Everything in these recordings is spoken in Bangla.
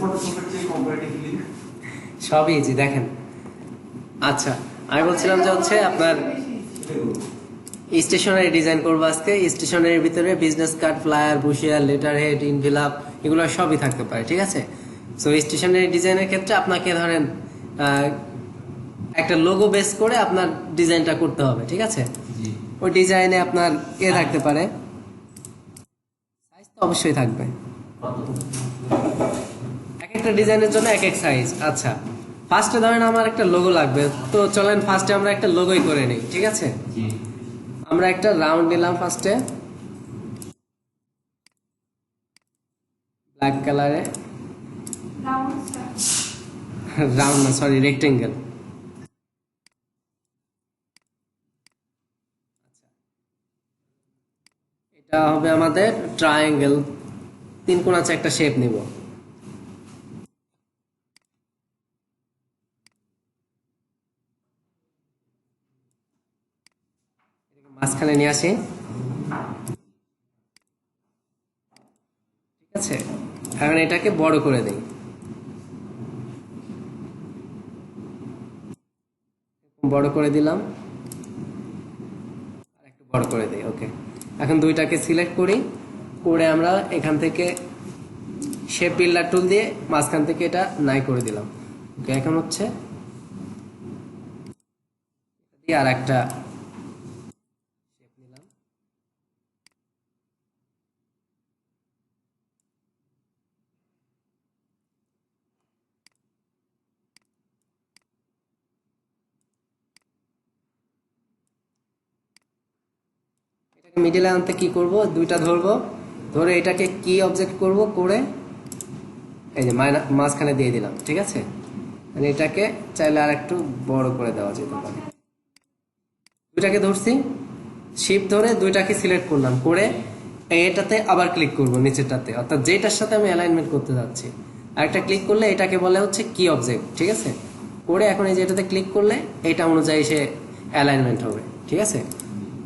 ফটোশপের চেয়ে কম্পারেটিভলি সবই ইজি দেখেন। আচ্ছা, আমি বলছিলাম যে হচ্ছে আপনার স্টেশনারি ডিজাইন করবো আজকে। স্টেশনারির ভিতরে business card, flyer, brochure, letterhead, envelope এগুলো সবই থাকতে পারে, ঠিক আছে। সো স্টেশনারি ডিজাইনের ক্ষেত্রে আপনাকে ধরেন একটা লোগো বেস করে আপনার ডিজাইনটা করতে হবে, ঠিক আছে। ওই ডিজাইনে আপনার থাকতে পারে, সাইজ তো অবশ্যই থাকবে, এক একটা ডিজাইনের জন্য এক এক সাইজ। আচ্ছা, ফার্স্টে ধরেন আমার একটা লোগো লাগবে, তো চলেন ফার্স্টে আমরা একটা লোগোই করে নিই, ঠিক আছে। আমরা একটা রাউন্ড নিলাম ফার্স্টে, ব্ল্যাক কালারে, রাউন্ড না সরি রেক্টেঙ্গেল। এটা হবে আমাদের ট্রায়াঙ্গেল, তিন কোণ আছে একটা শেপ নিব। মাঝখানে নিয়ে আসি, ঠিক আছে। এখন এটাকে বড় করে দেই, বড় করে দিলাম, আর একটু বড় করে দিই, ওকে। এখন দুইটাকে সিলেক্ট করি, করে আমরা এখান থেকে শেপ বিল্ডার টুল দিয়ে মাঝখান থেকে এটা নাই করে দিলাম, ওকে। এখন হচ্ছে আর একটা শেপ নিলাম, এটাকে মিডিলে আনতে কি করব, দুইটা ধরবো, ধরে এটাকে কি অবজেক্ট করব, করে এই যে মাঝখানে দিয়ে দিলাম, ঠিক আছে। মানে এটাকে চাইলে আর একটু বড় করে দেওয়া যেতে পারে। দুইটাকে ধরছি, শিপ ধরে দুইটাকে সিলেক্ট করলাম, করে এটাতে আবার ক্লিক করব নিচেরটাতে, অর্থাৎ যেটার সাথে আমি অ্যালাইনমেন্ট করতে যাচ্ছি। আরেকটা ক্লিক করলে এটাকে বলে হচ্ছে কি অবজেক্ট, ঠিক আছে। করে এখন এই যে এটাতে ক্লিক করলে এটা অনুযায়ী সে অ্যালাইনমেন্ট হবে, ঠিক আছে।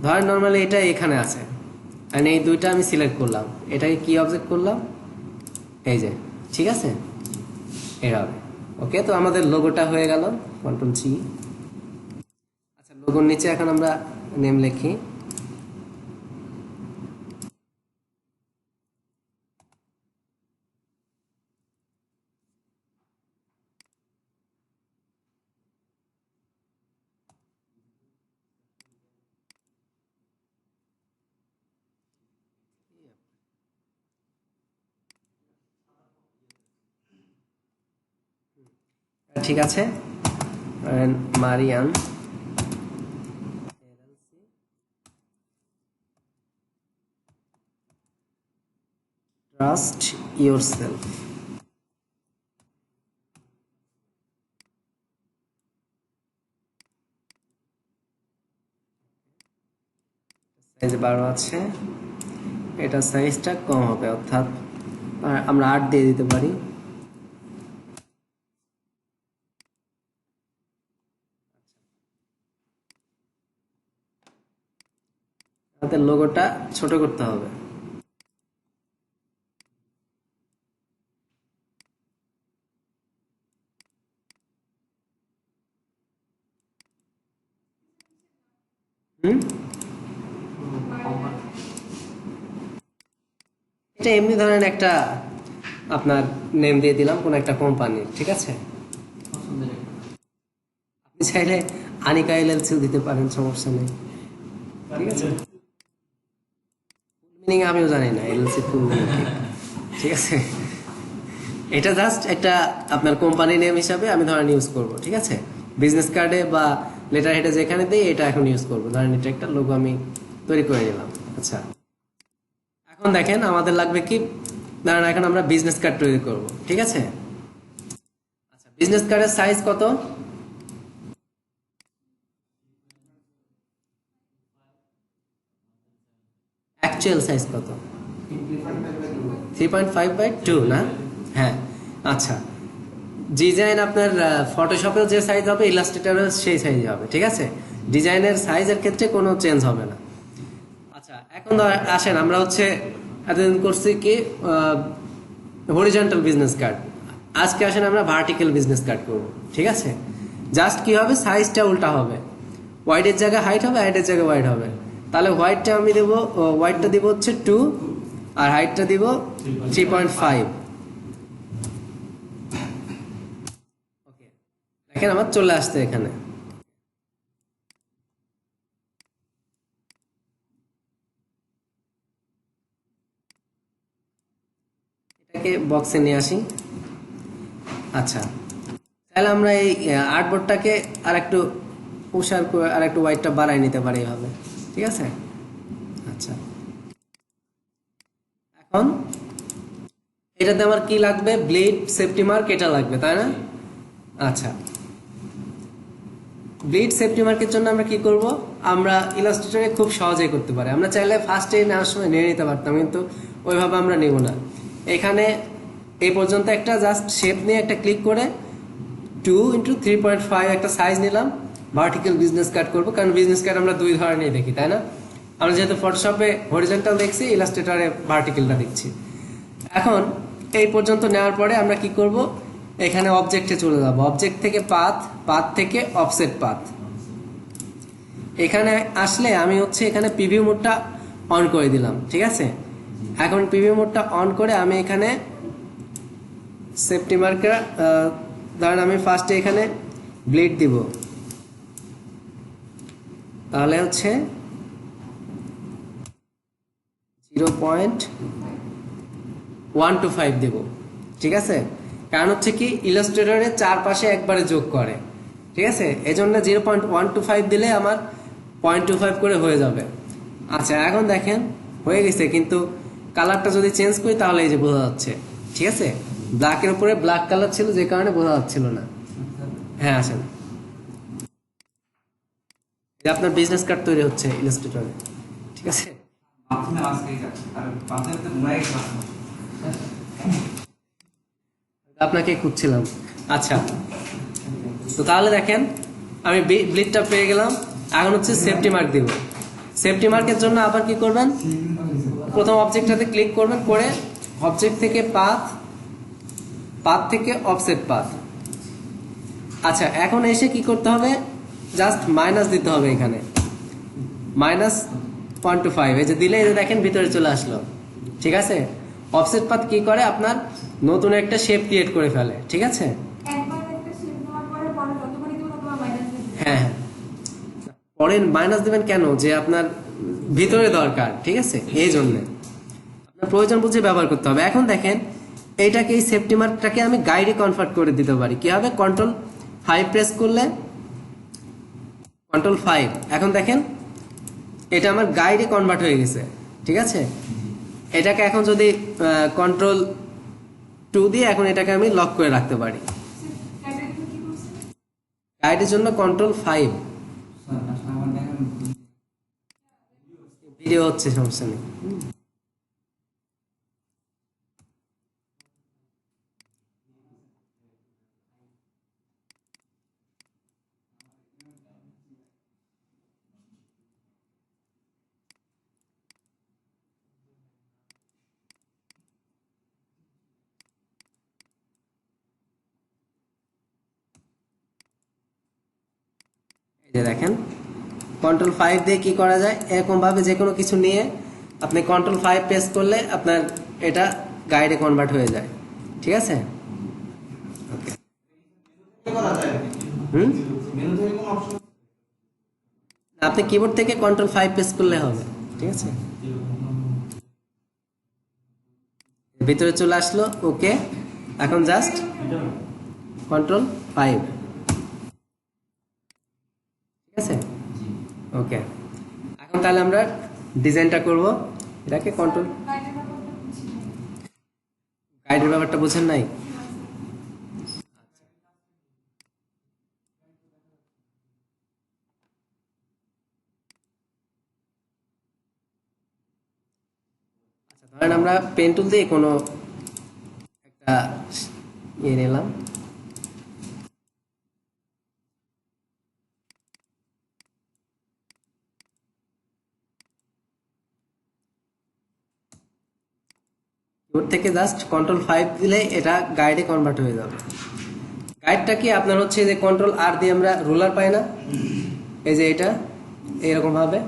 ধরেন নর্মালি এটা এখানে আছে, আর এই দুইটা আমি সিলেক্ট করলাম, এটাকে কি অবজেক্ট করলাম, এই যে, ঠিক আছে, এভাবে, ওকে। তো আমাদের লোগোটা হয়ে গেল, কন্ট্রোল সি। আচ্ছা, লোগোর নিচে এখন আমরা নেম লিখি, ঠিক আছে, মারিয়ান ট্রাস্ট ইয়োরসেলফ। সাইজ 12 আছে, এটা সাইজটা কম হবে, অর্থাৎ আমরা 8 দিয়ে দিতে পারি। আমাদের লোগোটা ছোট করতে হবে, এটা এমনি ধরেন একটা আপনার নেম দিয়ে দিলাম কোন একটা কোম্পানির, ঠিক আছে। আপনি চাইলে আনিকা এলএলসিও দিতে পারেন, সমস্যা নেই, ঠিক আছে। মিনিং আমিও জানি না এলএলসি ফুল মিনিং, ঠিক আছে। এটা জাস্ট একটা আপনার কোম্পানি নেম হিসাবে আমি ধরেন ইউজ করব, ঠিক আছে। বিজনেস কার্ডে বা লেটার হেডে যেখানে দিই এটা এখন ইউজ করবো, ধরেন এটা একটা লোগো আমি তৈরি করে নিলাম। আচ্ছা, এখন দেখেন আমাদের লাগবে কি, ধরেন এখন আমরা বিজনেস কার্ড তৈরি করব, ঠিক আছে। আচ্ছা, বিজনেস কার্ডের সাইজ কত, অ্যাকচুয়াল সাইজ কত, 3.5/2 না? হ্যাঁ, আচ্ছা। ডিজাইন আপনার ফটোশপেও যে সাইজ হবে ইলাস্ট্রেটরেও সেই সাইজ হবে, ঠিক আছে। ডিজাইনের সাইজের ক্ষেত্রে কোনো চেঞ্জ হবে না। আচ্ছা, এখন আসেন আমরা হচ্ছে এতদিন করছি কি হরিজন্টাল বিজনেস কার্ড, আজকে আসেন আমরা ভার্টিক্যাল বিজনেস কার্ড করব, ঠিক আছে। জাস্ট কি হবে, সাইজটা উল্টা হবে, হোয়াইটের জায়গায় হাইট হবে, হাইটের জায়গায় হোয়াইট হবে। তাহলে হোয়াইটটা আমি দেবো, হোয়াইটটা দিব হচ্ছে 2 আর হাইটটা দিব 3.5। ওকে, দেখেন আমার চলে আসছে এখানে। এটাকে বক্সে নিয়ে আসি। আচ্ছা, তাহলে আমরা এই আর্টবোর্ডটাকে আর একটু প্রসার করে আর একটু হোয়াইটটা বাড়াই নিতে পারি এভাবে, ঠিক আছে। আচ্ছা, এখন এটাতে আমার কি লাগবে, ব্লেড, সেফটি মার্ক, এটা লাগবে, তাই না? আচ্ছা, ব্লেড সেফটি মার্কের জন্য আমরা কি করব, আমরা ইলাস্ট্রেটরে খুব সহজেই করতে পারি। আমরা চাইলে ফার্স্টে নেওয়ার সময় নিয়ে নিতে পারতাম, কিন্তু ওইভাবে আমরা নেব না। এখানে এই পর্যন্ত একটা জাস্ট শেপ নিয়ে একটা ক্লিক করে 2x3.5 একটা সাইজ নিলাম, ভার্টিক্যাল বিজনেস কার্ড করব, কারণ বিজনেস কার্ড আমরা দুই ধরনের দেখি, তাই না? আমরা যেহেতু ফটোশপে হরিজন্টাল দেখছি, ইলাস্ট্রেটরে ভার্টিক্যালটা দেখছি। এখন এই পর্যন্ত নেওয়ার পরে আমরা কি করব, এখানে অবজেক্টে চলে যাব, অবজেক্ট থেকে পাথ, পাথ থেকে অফসেট পাথ। এখানে আসলে আমি হচ্ছে এখানে প্রিভিউ মোডটা অন করে দিলাম, ঠিক আছে। এখন প্রিভিউ মোডটা অন করে আমি এখানে সেফটি মার্কার, ধরেন আমি ফার্স্টে এখানে ব্লেড দিব, তাহলে হচ্ছে 0.125 দেব, ঠিক আছে। কারণ হচ্ছে কি, ইলাস্ট্রেটরের চারপাশে একবারে যোগ করে, ঠিক আছে। এই জন্য 0.125 দিলে আমার 0.25 করে হয়ে যাবে। আচ্ছা, এখন দেখেন হয়ে গেছে, কিন্তু কালারটা যদি চেঞ্জ করি তাহলে এই যে বোঝা যাচ্ছে, ঠিক আছে। ব্ল্যাকের উপরে ব্ল্যাক কালার ছিল, যে কারণে বোঝা যাচ্ছিল না। হ্যাঁ, আসেন, এটা আপনার বিজনেস কার্ড তৈরি হচ্ছে ইলাস্ট্রেটরে, ঠিক আছে। আপনাকে খুঁজছিলাম। আচ্ছা, তো তাহলে দেখেন আমি ব্লিডটা পেয়ে গেলাম। এখন হচ্ছে সেফটি মার্ক দিব। সেফটি মার্কের জন্য আবার কি করবেন, প্রথম অবজেক্টটাতে ক্লিক করবেন, করে অবজেক্ট থেকে পাথ, পাথ থেকে অফসেট পাথ। আচ্ছা, এখন এসে কি করতে হবে, জাস্ট মাইনাস দিতে হবে এখানে, -0.25। এই যে দিলে, এই যে দেখেন ভিতরে চলে আসলো, ঠিক আছে। অফসেট পাথ কি করে, আপনার নতুন একটা শেপ ক্রিয়েট করে ফেলে, ঠিক আছে। হ্যাঁ হ্যাঁ, পরে মাইনাস দিবেন কেন, যে আপনার ভিতরে দরকার, ঠিক আছে, এই জন্য আপনার প্রয়োজন বুঝে ব্যবহার করতে হবে। এখন দেখেন এইটাকে, এই সেফটি মার্কটাকে আমি গাইডে কনভার্ট করে দিতে পারি। কি হবে, Ctrl+5 প্রেস করলে, Ctrl+5, এখন দেখেন এটা আমার গাইডে কনভার্ট হয়ে গেছে, ঠিক আছে। এটাকে এখন যদি Ctrl+2 দিয়ে এখন এটাকে আমি লক করে রাখতে পারি। গাইডের জন্য Ctrl+5, ভিডিও হচ্ছে, সমস্যা নেই। এই যে দেখেন, Ctrl+5 দিয়ে কি করা যায়, এরকম ভাবে যে কোনো কিছু নিয়ে আপনি Ctrl+5 প্রেস করলে আপনার এটা গাইডে কনভার্ট হয়ে যায়, ঠিক আছে। ওকে, আপনি কিবোর্ড থেকে Ctrl+5 প্রেস করলে হবে, ঠিক আছে। ভিতরে চলে আসলো, ওকে। এখন জাস্ট Ctrl+5, ঠিক আছে, ওকে। এখন তাহলে আমরা ডিজাইনটা করব, এটাকে কন্ট্রোল, গাইডের ব্যাপারটা বুঝেন নাই। আচ্ছা, ধরেন আমরা পেন টুল দিয়ে কোনো একটা ইয়ে নিলাম, কিবোর্ড থেকে জাস্ট Ctrl+5 দিলে এটা গাইডে কনভার্ট হয়ে যাবে। গাইডটা কি আপনার হচ্ছে যে Ctrl+R দিয়ে আমরা রুলার পাই না, এই যে এটা এরকম ভাবে।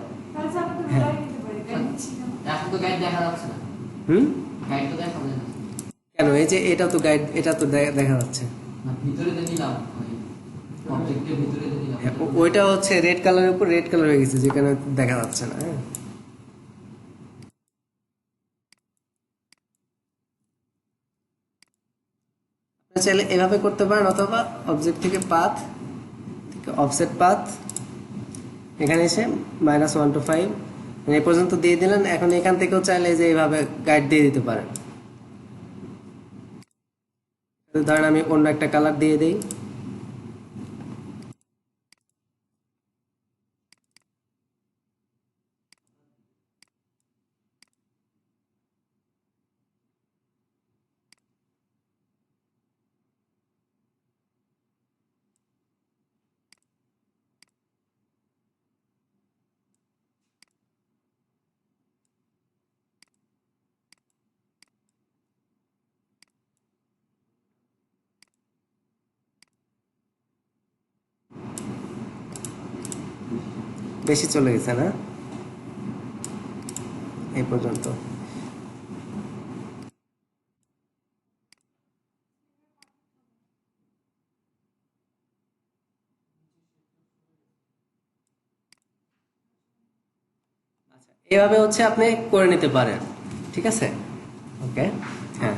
হ্যাঁ এখন তো গাইড দেখা যাচ্ছে না। গাইড তো দেখা যাচ্ছে না কেন? এই যে এটা তো গাইড, এটা তো দেখা যাচ্ছে না, ভিতরে তো নিলাম অবজেক্টের ভিতরে তো নিলাম। ওইটা হচ্ছে রেড কালারের উপর রেড কালার হয়ে গেছে, যেখানে দেখা যাচ্ছে না। হ্যাঁ আপনি চাইলে এভাবে করতে পারেন, অথবা অবজেক্ট থেকে পাথ থেকে অফসেট পাথ, এখানে এসে -1 to 5 এই পর্যন্ত দিয়ে দিলেন। এখন এখান থেকেও চাইলে যে এইভাবে গাইড দিয়ে দিতে পারেন। ধরেন আমি অন্য একটা কালার দিয়ে দেই, বেশি চলে গেছে না এই পর্যন্ত। আচ্ছা এভাবে হচ্ছে আপনি করে নিতে পারেন, ঠিক আছে? ওকে হ্যাঁ।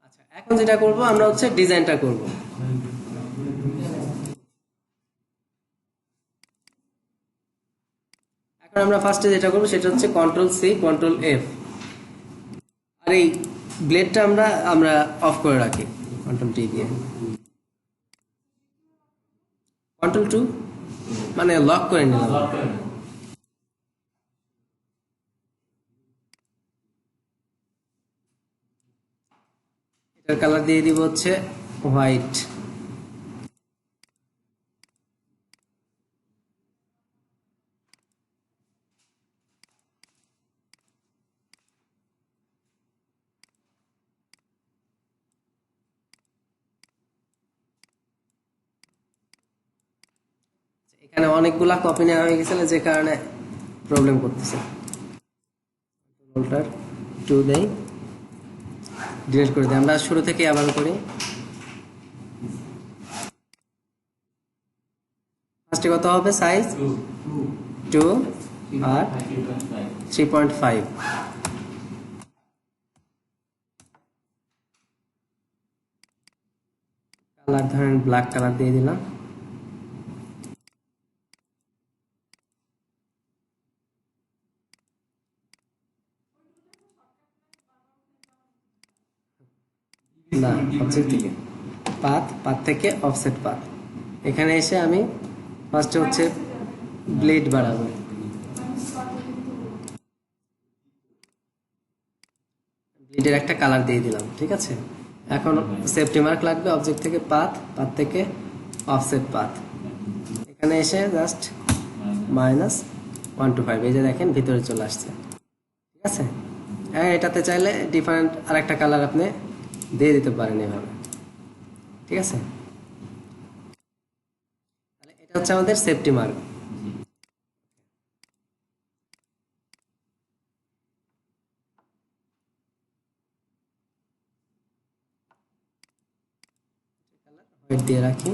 আচ্ছা এখন যেটা করব আমরা হচ্ছে ডিজাইনটা করব। এখন আমরা ফার্স্টে যেটা করব সেটা হচ্ছে Ctrl+C Ctrl+F, আর এই ব্লেডটা আমরা আমরা অফ করে রাখি Ctrl+T দিয়ে। Ctrl+2 মানে লক করে নিলাম। এটার কালার দিয়ে দিব হচ্ছে হোয়াইট। এখানে অনেকগুলা কপি নেওয়া হয়ে গেছিল, যে কারণে প্রবলেম করতেছে। Ctrl+2 দেই, ডিলিট করে দিই। আমরা শুরু থেকে আবার করি। ফার্স্টে কত হবে সাইজ? 2 আর 3.5। কালার ধরেন ব্ল্যাক কালার দিয়ে দিলাম। না অবজেক্ট থেকে পাথ থেকে অফসেট পাথ, এখানে এসে আমি ফার্স্টে হচ্ছে ব্লেড বাড়াবো। ব্লেডের একটা কালার দিয়ে দিলাম, ঠিক আছে? এখন সেফটি মার্ক লাগবে অবজেক্ট থেকে পাথ থেকে অফসেট পাথ, এখানে এসে জাস্ট -1 to 5, এই যে দেখেন ভিতরে চলে আসছে, ঠিক আছে? হ্যাঁ এটাতে চাইলে ডিফারেন্ট আরেকটা কালার আপনি দিয়ে দিতে পারেন এভাবে, ঠিক আছে? তাহলে এটা হচ্ছে আমাদের সেফটি মার্ক। হোয়াইট দিয়ে রাখি।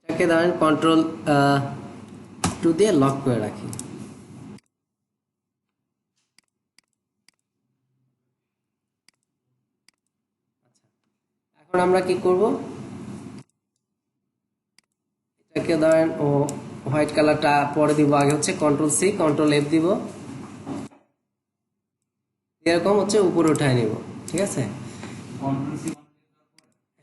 এটাকে ধরেন Ctrl+2 দিয়ে লক করে রাখি। এখন আমরা কি করব, এটাকে ধরেন হোয়াইট কালারটা পরে দিব, আগে হচ্ছে Ctrl+C Ctrl+F দিব, এরকম হচ্ছে উপরে উঠায় নিব, ঠিক আছে?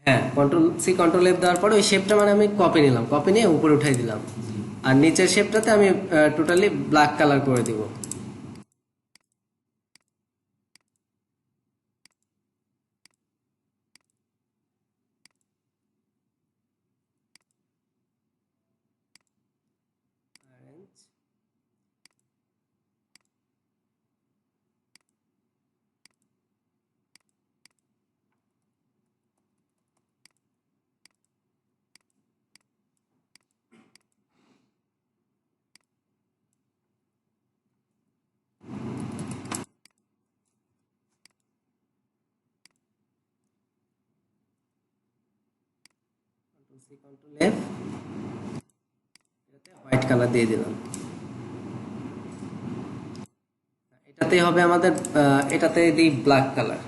হ্যাঁ Ctrl+C Ctrl+F দেওয়ার পরে ওই শেপটা মানে আমি কপি নিলাম, কপি নিয়ে উপরে উঠাই দিলাম, আর নিচের শেপটাতে আমি টোটালি ব্ল্যাক কালার করে দিব। F, এটাতে হোয়াইট কালার দিয়ে দিলাম। এটাতে হবে আমাদের এটাতে দিই ব্ল্যাক কালার,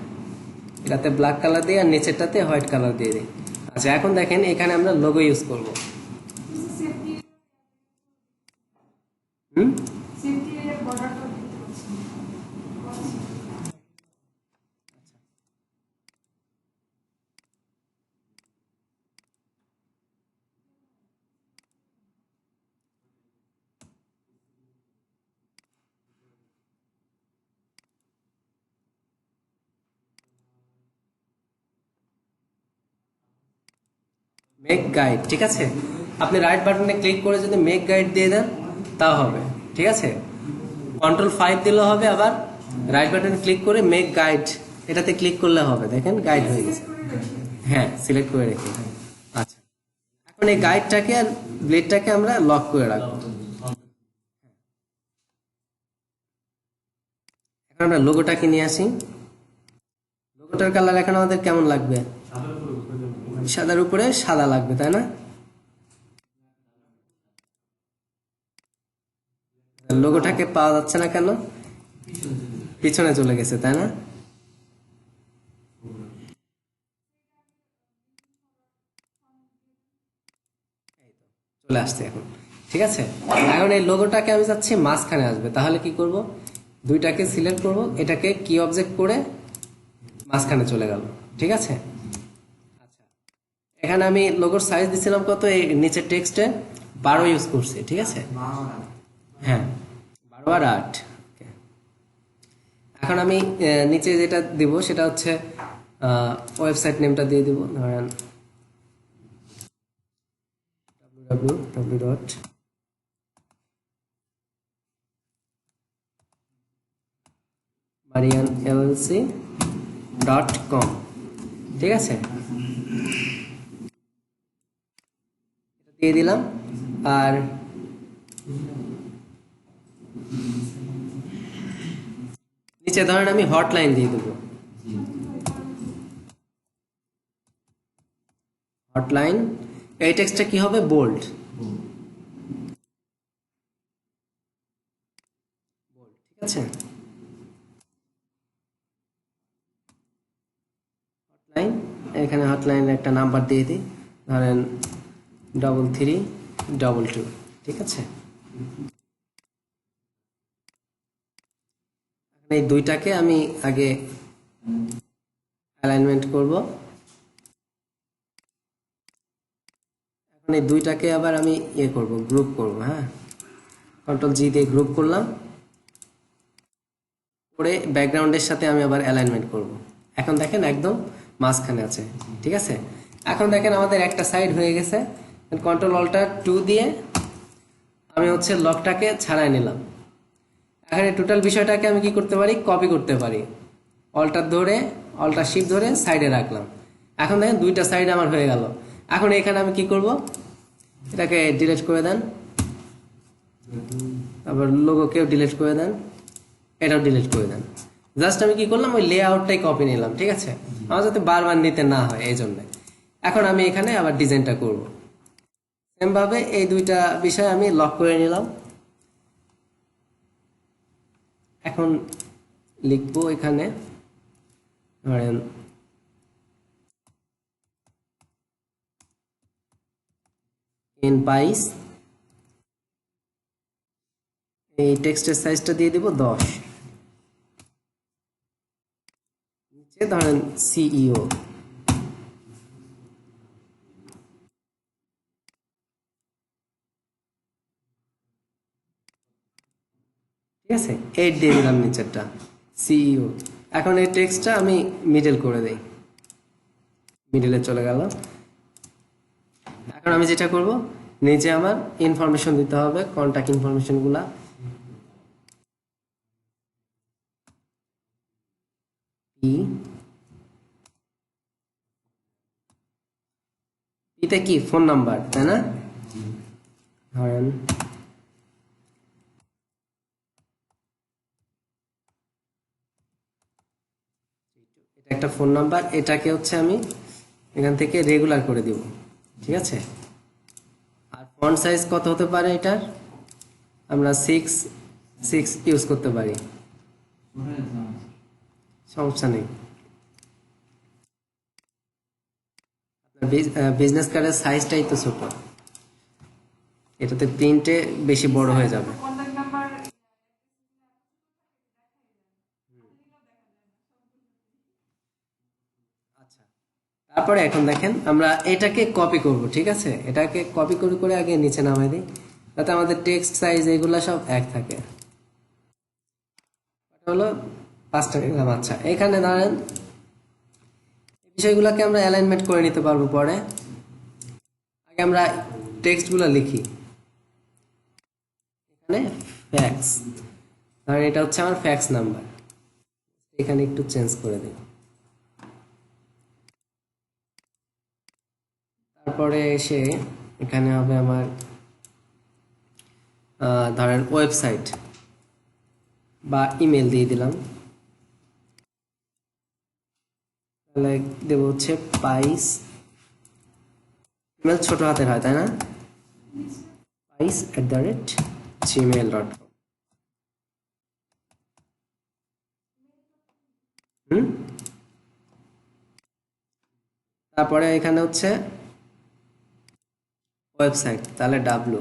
এটাতে ব্ল্যাক কালার দিয়ে আর নিচেরটাতে হোয়াইট কালার দিয়ে দিই। আচ্ছা, এখন দেখেন এখানে আমরা লোগো ইউজ করব। মেক গাইড, ঠিক আছে, আপনি রাইট বাটনে ক্লিক করে যদি মেক গাইড দিয়ে দেন তাও হবে, ঠিক আছে। Ctrl+5 দিলেও হবে, আবার রাইট বাটনে ক্লিক করে মেক গাইড এটাতে ক্লিক করলে হবে। দেখেন গাইড হয়ে গেছে। হ্যাঁ, সিলেক্ট করে রেখে। আচ্ছা, এখন এই গাইডটাকে আর ব্লেডটাকে আমরা লক করে রাখবো। এখন আমরা লোগোটাকে নিয়ে আসি। লোগোটার কালার এখন আমাদের কেমন লাগবে? সাদার উপরে সাদা লাগবে, তাই না? লোগোটাকে পাওয়া যাচ্ছে না কেন? পিছনে চলে গেছে, তাই না? চলে আসছে এখন, ঠিক আছে। এখন এই লোগোটাকে আমি চাচ্ছি মাঝখানে আসবে, তাহলে কি করব? দুইটাকে সিলেক্ট করব, এটাকে কি অবজেক্ট করে মাঝখানে চলে গেল, ঠিক আছে। আচ্ছা, এখানে আমি লোগোর সাইজ দিছিলাম কত? এই নিচের টেক্সটে 12 ইউজ করছি, ঠিক আছে। হ্যাঁ, 12 আর 8। এখন আমি নিচে যেটা দিব সেটা হচ্ছে ওয়েবসাইট নেমটা দিয়ে দিব, ধরেন www.marianllc.com, ঠিক আছে, এটা দিয়ে দিলাম। আর নিচে ধরেন আমি হটলাইন দিয়ে দেবো, হটলাইন। এই টেক্সটটা কি হবে? বোল্ড, ঠিক আছে। হটলাইন, এখানে হটলাইনের একটা নাম্বার দিয়ে দিই, ধরেন 3322, ঠিক আছে। এই দুইটাকে আমি আগে অ্যালাইনমেন্ট করব। এখন এই দুইটাকে আবার আমি করব, গ্রুপ করব। হ্যাঁ, Ctrl+G দিয়ে গ্রুপ করলাম, করে ব্যাকগ্রাউন্ডের সাথে আমি আবার অ্যালাইনমেন্ট করব। এখন দেখেন একদম মাঝখানে আছে, ঠিক আছে। এখন দেখেন আমাদের একটা সাইড হয়ে গেছে। Ctrl+Alt+2 দিয়ে আমি হচ্ছে লকটাকে ছাড়াই নিলাম। এখানে টোটাল বিষয়টাকে আমি কি করতে পারি? কপি করতে পারি। Alt+Shift ধরে সাইডে রাখলাম। এখন দেখেন দুইটা সাইড আমার হয়ে গেল। এখন এখানে আমি কি করব? এটাকে ডিলিট করে দেন, আবার লোগোকেও ডিলিট করে দেন, এটাও ডিলিট করে দেন। জাস্ট আমি কি করলাম? ওই লেআউটটাই কপি নিলাম, ঠিক আছে, আমার যাতে বারবার নিতে না হয় এই জন্য। এখন আমি এখানে আবার ডিজাইনটা করব। সেম ভাবে এই দুইটা বিষয় আমি লক করে নিলাম। এখন লিখবো এখানে ধরেন ইন পাইস, এই টেক্সটের সাইজটা দিয়ে দিব 10, নিচে ধরেন সিইও, ঠিক আছে, 8 দিয়ে দিলাম নিচেরটা সিইও। এখন এই টেক্সটটা আমি মিডল করে দেই, মিডলে চলে গেল। এখন আমি যেটা করব, নিচে আমার ইনফরমেশন দিতে হবে, কন্টাক্ট ইনফরমেশন গুলা। এটা কি? ফোন নাম্বার, তাই না? ধরেন এটা একটা ফোন নাম্বার, এটাকে হচ্ছে আমি এখান থেকে রেগুলার করে দিব, ঠিক আছে। আর ফন্ট সাইজ কত হতে পারে এটার, আমরা 6 ইউজ করতে পারি, সমস্যা নেই। বিজনেস কার্ডের সাইজটাই তো ছোট, এটাতে প্রিন্টে বেশি বড় হয়ে যাবে। আচ্ছা, তারপরে এখন দেখেন আমরা এটাকে কপি করব, ঠিক আছে। এটাকে কপি করে করে আগে নিচে নামাই দিই, যাতে আমাদের টেক্সট সাইজ এগুলা সব এক থাকে। এটা হলো 5 টাকা নিলাম। আচ্ছা, এখানে ধরেন বিষয়গুলোকে আমরা অ্যালাইনমেন্ট করে নিতে পারবো পরে। আগে আমরা টেক্সটগুলো লিখি। এখানে ফ্যাক্স, ধরেন এটা হচ্ছে আমার ফ্যাক্স নাম্বার, এখানে একটু চেঞ্জ করে দিই। তারপরে এসে এখানে হবে আমার ধরেন ওয়েবসাইট বা ইমেল দিয়ে দিলাম, তাহলে দেব হচ্ছে পাইস, ইমেল ছোট হাতের হয় তাই না, pais@gmail.com। তারপরে এখানে হচ্ছে ওয়েবসাইট, তাহলে ডাব্লু,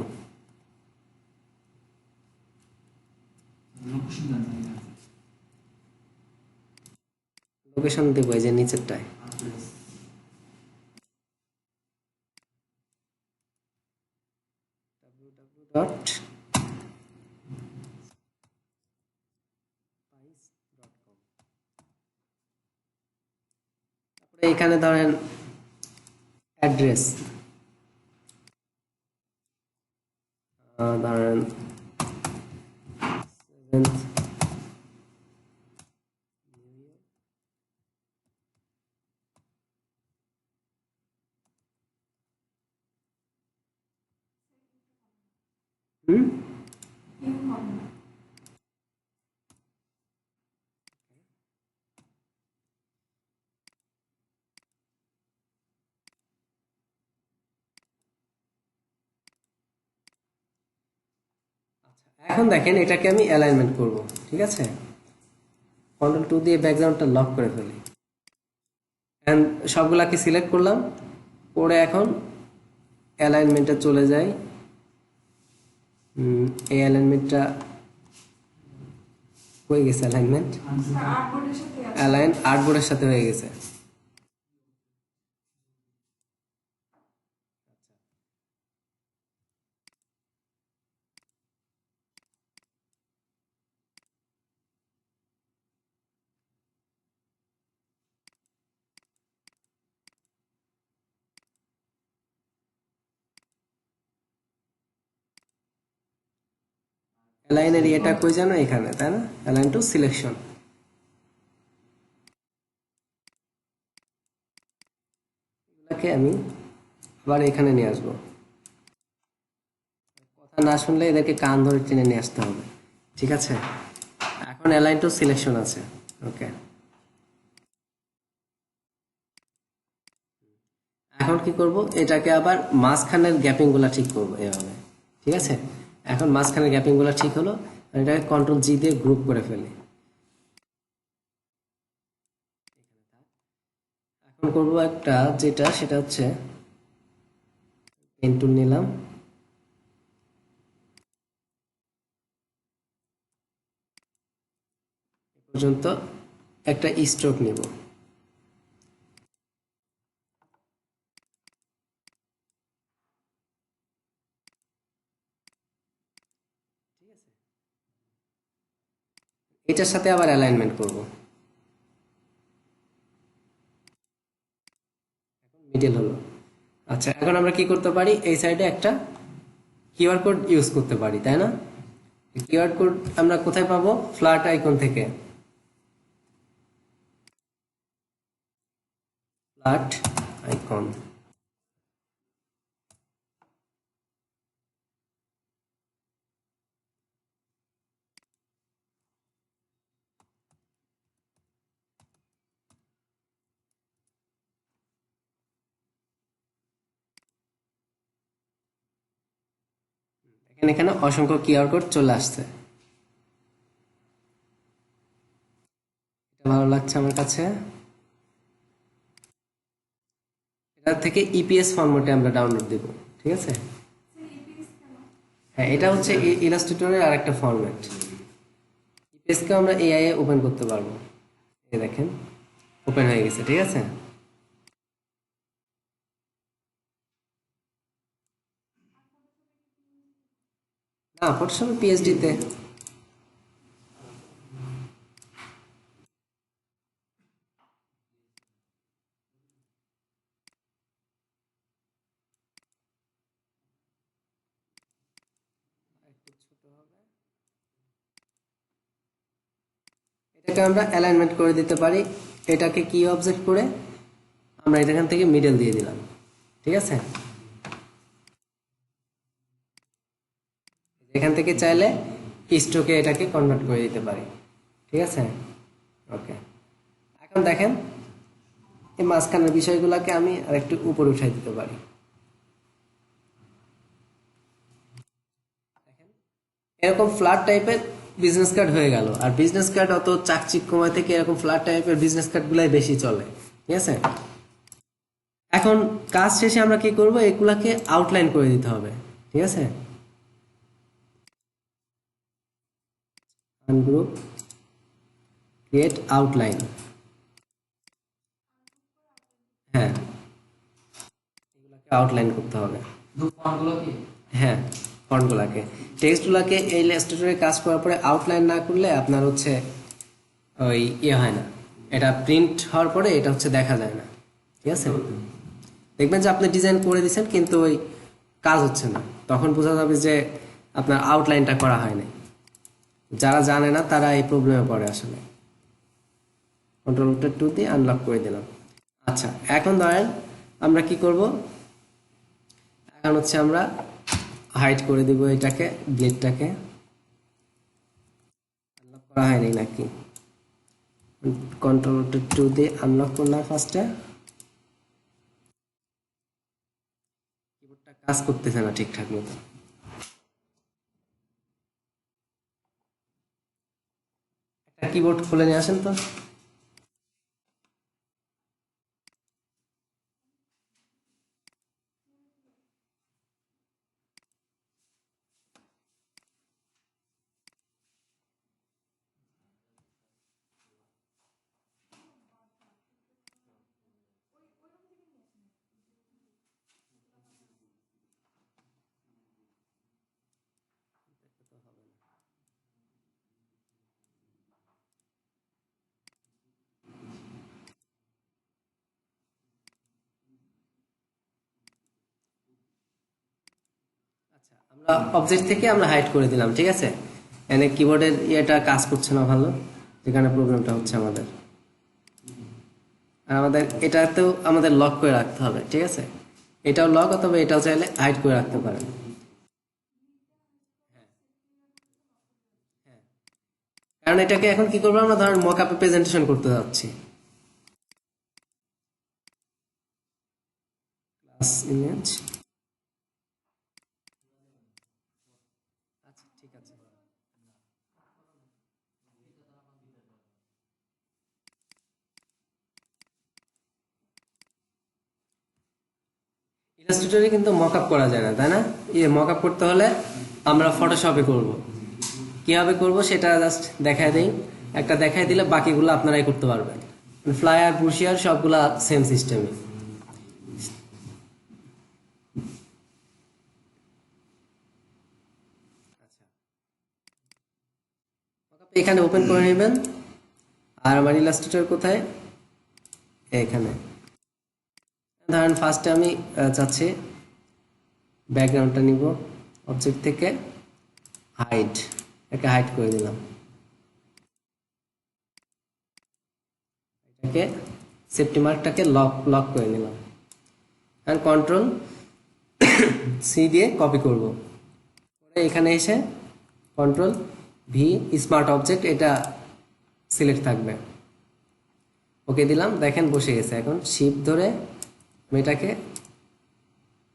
লোকেশন দেবো এই যে নিচেরটায়। ডট তারপরে এখানে ধরেন অ্যাড্রেস, ধরেন 7th এখন দেখেন এটাকে আমি অ্যালাইনমেন্ট করব, ঠিক আছে। Ctrl+2 দিয়ে ব্যাকগ্রাউন্ডটা লক করে ফেলি, এন্ড সবগুলাকে সিলেক্ট করলাম, করে এখন অ্যালাইনমেন্টে চলে যাই। এই অ্যালাইনমেন্টটা হয়ে গেছে, আর্টবোর্ডের সাথে হয়ে গেছে। অ্যালাইনের এটা কই জানো, এখানে তাই না, অ্যালাইন টু সিলেকশন। এগুলাকে আমি আবার এখানে নিয়ে আসবো, কথা না শুনলে এদেরকে কান ধরে টেনে নিয়ে আসতে হবে, ঠিক আছে। এখন অ্যালাইন টু সিলেকশন আছে, ওকে। এখন কি করব, এটাকে আবার মাঝখানের গ্যাপিং গুলা ঠিক করবো এভাবে, ঠিক আছে। এখন মাঝখানের গ্যাপিং গুলা ঠিক হলো, এটাকে Ctrl+G দিয়ে গ্রুপ করে ফেলি। এখন করব একটা যেটা, সেটা হচ্ছে পেন টুল নিলাম, পর্যন্ত একটা স্ট্রোক নিব। এটার সাথে আবার অ্যালাইনমেন্ট করব, মিডল হলো। আচ্ছা, এখন আমরা কি করতে পারি, এই সাইডে একটা কিউআর কোড ইউজ করতে পারি, তাই না। কিউআর কোড আমরা কোথায় পাবো, ফ্ল্যাট আইকন থেকে, ফ্ল্যাট আইকন। এখানে অসংখ্য কিউআর কোড চলে আসছে, এটা ভালো লাগছে আমার কাছে। এটা থেকে ইপিএস ফরম্যাটে আমরা ডাউনলোড দেব, ঠিক আছে। হ্যাঁ, এটা হচ্ছে ইলাস্ট্রেটরের আরেকটা ফরম্যাট। ইপিএস কে আমরা এআই এ ওপেন করতে পারবো। এই দেখেন ওপেন হয়ে গেছে, ঠিক আছে। না, ফটোশপে পিএইচডি তে। এটাকে আমরা অ্যালাইনমেন্ট করে দিতে পারি। এটাকে কি অবজেক্ট করে আমরা এখান থেকে মিডল দিয়ে দিলাম, ঠিক আছে। এখান থেকে চাইলে স্ট্রোকে এটাকে কনভার্ট করে দিতে পারি, ঠিক আছে। ওকে, এখন দেখেন এই মাঝখানের বিষয়গুলোকে আমি আরেকটু উপরে উঠাই দিতে পারি। এরকম ফ্ল্যাট টাইপের বিজনেস কার্ড হয়ে গেল। আর বিজনেস কার্ড অত চাকচিক্যময় থেকে এরকম ফ্ল্যাট টাইপের বিজনেস কার্ডগুলাই বেশি চলে, ঠিক আছে। এখন কাজ শেষে আমরা কি করব, এগুলাকে আউটলাইন করে দিতে হবে, ঠিক আছে। Ungroup, create outline. হ্যাঁ, এগুলাকে আউটলাইন করতে হবে। ফন্টগুলো কি? হ্যাঁ, ফন্টগুলাকে, টেক্সটগুলাকে এই ইলাস্ট্রেটরে কাজ করার পরে আউটলাইন না করলে আপনার হচ্ছে ওই ইয়ে হয় না, এটা প্রিন্ট হওয়ার পরে এটা হচ্ছে দেখা যায় না, ঠিক আছে। দেখবেন যে আপনি ডিজাইন করে দিয়েছেন কিন্তু ওই কাজ হচ্ছে না, তখন বোঝা যাবে যে আপনার আউটলাইনটা করা হয়নি। যারা জানে না তারা এই প্রবলেমে পড়ে আসলে। কন্ট্রোল-2 দিয়ে আনলক করে দিলাম। আচ্ছা, এখন ধরেন আমরা কি করব, এখন হচ্ছে আমরা হাইড করে দিব এটাকে, ব্লেডটাকে। আনলক করা হয়নি নাকি? কন্ট্রোল-2 দিয়ে আনলক করলাম ফার্স্টে। কিবোর্ডটা কাজ করতেছে না ঠিকঠাক মতো। একটা কিবোর্ড খুলে নিয়ে আসেন তো। আমরা অবজেক্ট থেকে আমরা হাইড করে দিলাম, ঠিক আছে। এখানে কিবোর্ডের ইয়েটা কাজ করছে না ভালো, যেখানে প্রবলেমটা হচ্ছে আমাদের। আর আমাদের এটাতেও আমাদের লক করে রাখতে হবে, ঠিক আছে। এটাও লক, অথবা এটাও চাইলে হাইড করে রাখতে পারেন। কারণ এটাকে এখন কি করবো, আমরা ধরেন মকআপে প্রেজেন্টেশন করতে যাচ্ছি। ক্লাস ইমেজ, আচ্ছা ঠিক আছে। ইলাস্ট্রেটরে কিন্তু মকআপ করা যায় না, তাই না? মকআপ করতে হলে আমরা ফটোশপে করব। কিভাবে করব সেটা জাস্ট দেখায় দেই, একটা দেখায় দিলে বাকিগুলো আপনারাই করতে পারবেন। ফ্লায়ার, ব্রুশিয়ার সবগুলা সেম সিস্টেমে। এখানে ওপেন করে নেবেন। আর আমার ইলাস্ট্রেটর কোথায়, এখানে। ধরেন ফার্স্টে আমি চাচ্ছি ব্যাকগ্রাউন্ডটা নিব, অবজেক্ট থেকে হাইড, এটাকে হাইড করে দিলাম। এটাকে সেফটি মার্কটাকে লক করে নিলাম। আর কন্ট্রোল-সি দিয়ে কপি করব। এখানে এসে কন্ট্রোল-ভি, স্মার্ট অবজেক্ট, এটা সিলেক্ট থাকবে। ওকে দিলাম, দেখেন বসে গেছে। এখন শিফট ধরে এটাকে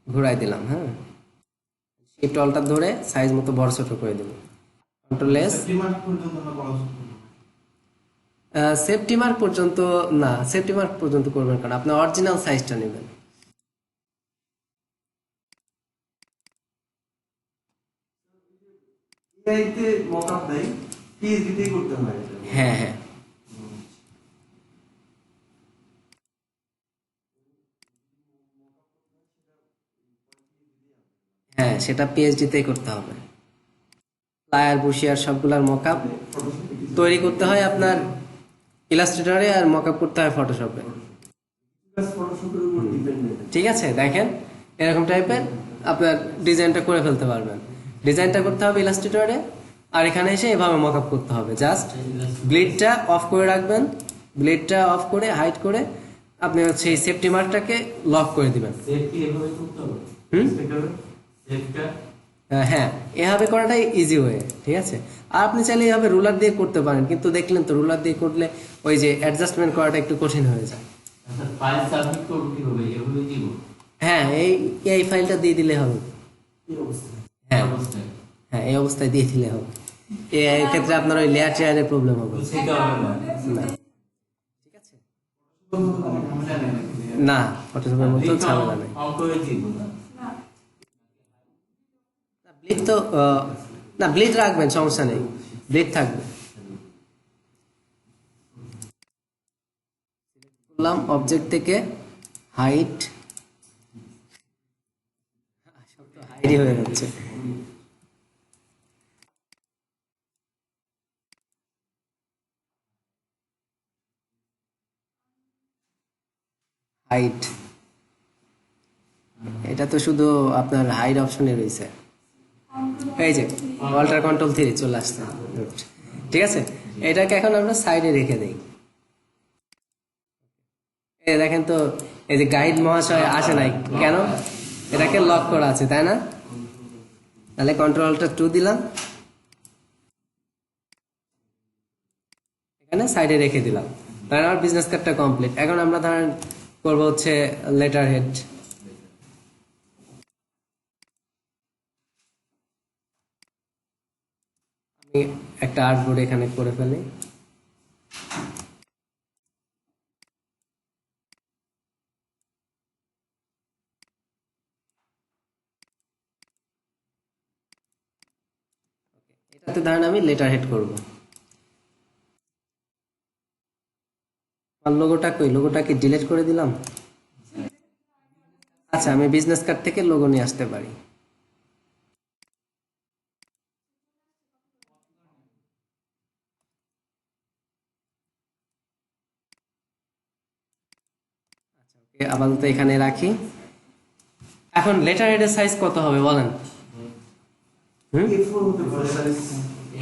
ঘোরাই দিলাম। হ্যাঁ, শিফট অল্টার ধরে সাইজ মতো বড় ছোট করে দেব। Control S. সেফটি মার্ক পর্যন্ত না বলা উচিত? সেফটি মার্ক পর্যন্ত না, সেফটি মার্ক পর্যন্ত করবেন কারণ আপনি অরিজিনাল সাইজটা নেবেন। এআইতে মকআপ দেয়, পিএইচডিতেই করতে হয় এটা। হ্যাঁ হ্যাঁ হ্যাঁ, সেটা পিএইচডিতেই করতে হবে। ফ্লায়ার বুশিয়ার সবগুলার মকআপ তৈরি করতে হয় আপনার ইলাস্ট্রেটরে, আর মকআপ করতে হয় ফটোশপে। ফটোশপের উপর ডিপেন্ডেন্ট। ঠিক আছে, দেখেন এরকম টাইপের আপনার ডিজাইনটা করে ফেলতে পারবেন। ডিজাইনটা করতে হবে ইলাস্ট্রেটরে, আর এখানে এসে এভাবে মকআপ করতে হবে। জাস্ট ব্লিডটা অফ করে রাখবেন, ব্লিডটা অফ করে হাইড করে আপনি হচ্ছে এই সেফটি মার্কটাকে লক করে দিবেন। সেফটি এভাবে করতে হবে। হুম সেফটা হ্যাঁ, এভাবে করাটাই ইজি ওয়ে। ঠিক আছে, আর আপনি চাইলে এইভাবে রুলার দিয়ে করতে পারেন, কিন্তু দেখলেন তো রুলার দিয়ে করলে ওই যে অ্যাডজাস্টমেন্ট করাটা একটু কঠিন হয়ে যায়। আচ্ছা, ফাইল সাবমিট করব কিভাবে? এভাবে দিব? হ্যাঁ, এই ফাইলটা দিয়ে দিলে হবে। এই অবস্থা। হ্যাঁ অবস্থায় হ্যাঁ, এই অবস্থায় দিয়ে দিলে হবে। এই ক্ষেত্রে আপনার ওই লেয়ার চেয়ারের প্রবলেম হবে সেটা হবে না। না। ঠিক আছে, ঝামেলা নেই নাকি? না ফটোশপের মতো ঝামেলা নেই। অঙ্ক হয়ে দিব না। ব্লিড তো না, ব্লিড রাখবেন, সমস্যা নেই, ব্লিড থাকবে। করলাম অবজেক্ট থেকে হাইট, হাইডই হয়ে যাচ্ছে। হাইট, এটা তো শুধু আপনার হাইড অপশনে রয়েছে। এই যে অল্টার কন্ট্রোল 3 চলে আসছে। ঠিক আছে, এটাকে এখন আমরা সাইডে রেখে দেই। এই দেখেন তো, এই যে গাইড মহাশয় আসে নাই কেন? এটাকে লক করা আছে, তাই না? তাহলে কন্ট্রোল অল্টার 2 দিলাম, এখানে সাইডে রেখে দিলাম। তাহলে আমার বিজনেস কার্ডটা কমপ্লিট। এখন আমরা ধরেন করবো হচ্ছে লেটার হেড। আমি একটা আর্টবোর্ড এখানে করে ফেলি। এটাতে ধরেন আমি লেটার হেড করবো। আর লোগোটা কই? লোগোটা কি ডিলিট করে দিলাম? আচ্ছা, আমি বিজনেস কার্ড থেকে লোগো নিয়ে আসতে পারি। আপাতত এখানে রাখি। এখন লেটার হেডের সাইজ কত হবে বলেন? A4 হতে পারে সাইজ।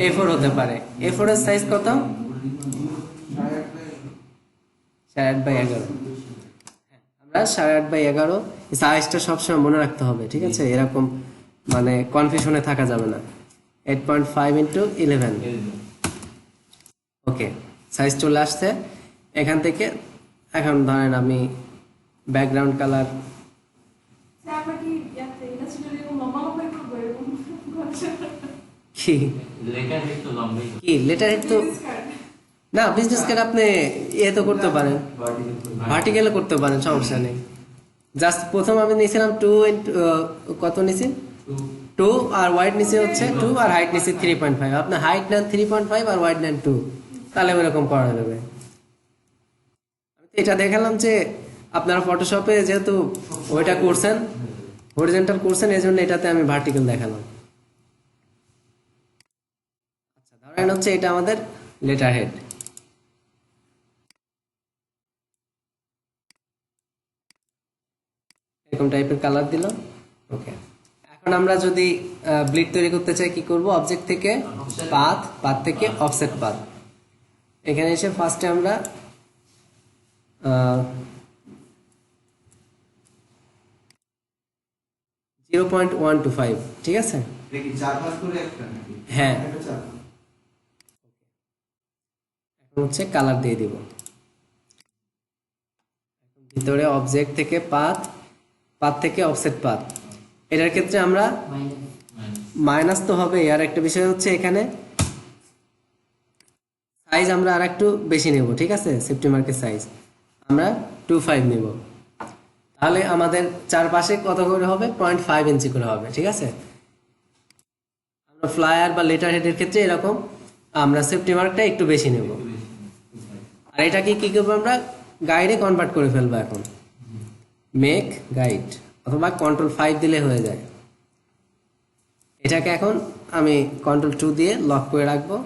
A4 হতে পারে। A4 এর সাইজ কত? 8.5x11। আমরা 8.5x11 সাইজটা সবসময় মনে রাখতে হবে। ঠিক আছে, এরকম মানে কনফিউশনে থাকা যাবে না। 8.5x11। ওকে, সাইজ চলে আসছে। এখান থেকে এখন ধরেন আমি ব্যাকগ্রাউন্ড কালার কি লেটার হেড তো না, বিজনেস কার্ড আপনি এ তো করতে পারেন, ভার্টিক্যালে করতে পারেন, সমস্যা নেই। জাস্ট প্রথম আমি নিয়েছিলাম 2 কত নিয়েছি? 2 আর ওয়াইড নিচে হচ্ছে 2 আর হাইট নিচে 3.5। আপনি হাইট নেন 3.5 আর ওয়াইড নেন 2, তাহলে ওইরকম করা যাবে। এটা দেখালাম যে আপনারা ফটোশপে যেহেতু ওইটা করছেন, হরিজন্টাল করছেন, এই জন্য এটাতে আমি ভার্টিক্যাল দেখালাম। আচ্ছা, ধরেন হচ্ছে এটা আমাদের লেটার হেড। এরকম টাইপের কালার দিলাম। ওকে, এখন আমরা যদি ব্লিড তৈরি করতে চাই কি করব? অবজেক্ট থেকে পাথ, পাথ থেকে অফসেট পাথ। এখানে এসে ফার্স্টে আমরা 0.125, ঠিক আছে? দেখি 4 ভাগ করে একটা নাকি? হ্যাঁ, একটা 4। এখন হচ্ছে কালার দিয়ে দিব। ভিতরে অবজেক্ট থেকে পাথ, পাথ থেকে অফসেট পাথ। এটার ক্ষেত্রে আমরা মাইনাস তো হবে। আর একটা বিষয় হচ্ছে এখানে সাইজ আমরা আর একটু বেশি নেব, ঠিক আছে? সেফটি মার্কের সাইজ আমরা 2.5 নেব। তাহলে আমাদের চারপাশে কত করে হবে? 0.5 ইঞ্চি করে হবে, ঠিক আছে? আমরা ফ্লায়ার বা লেটার হেডের ক্ষেত্রে এরকম আমরা সেফটি মার্কটা একটু বেশি নেব। আর এটাকে কি করবো? আমরা গাইডে কনভার্ট করে ফেলবো এখন। মেক গাইড অথবা Ctrl+5 দিলে হয়ে যায়। এটাকে এখন আমি Ctrl+2 দিয়ে লক করে রাখবো,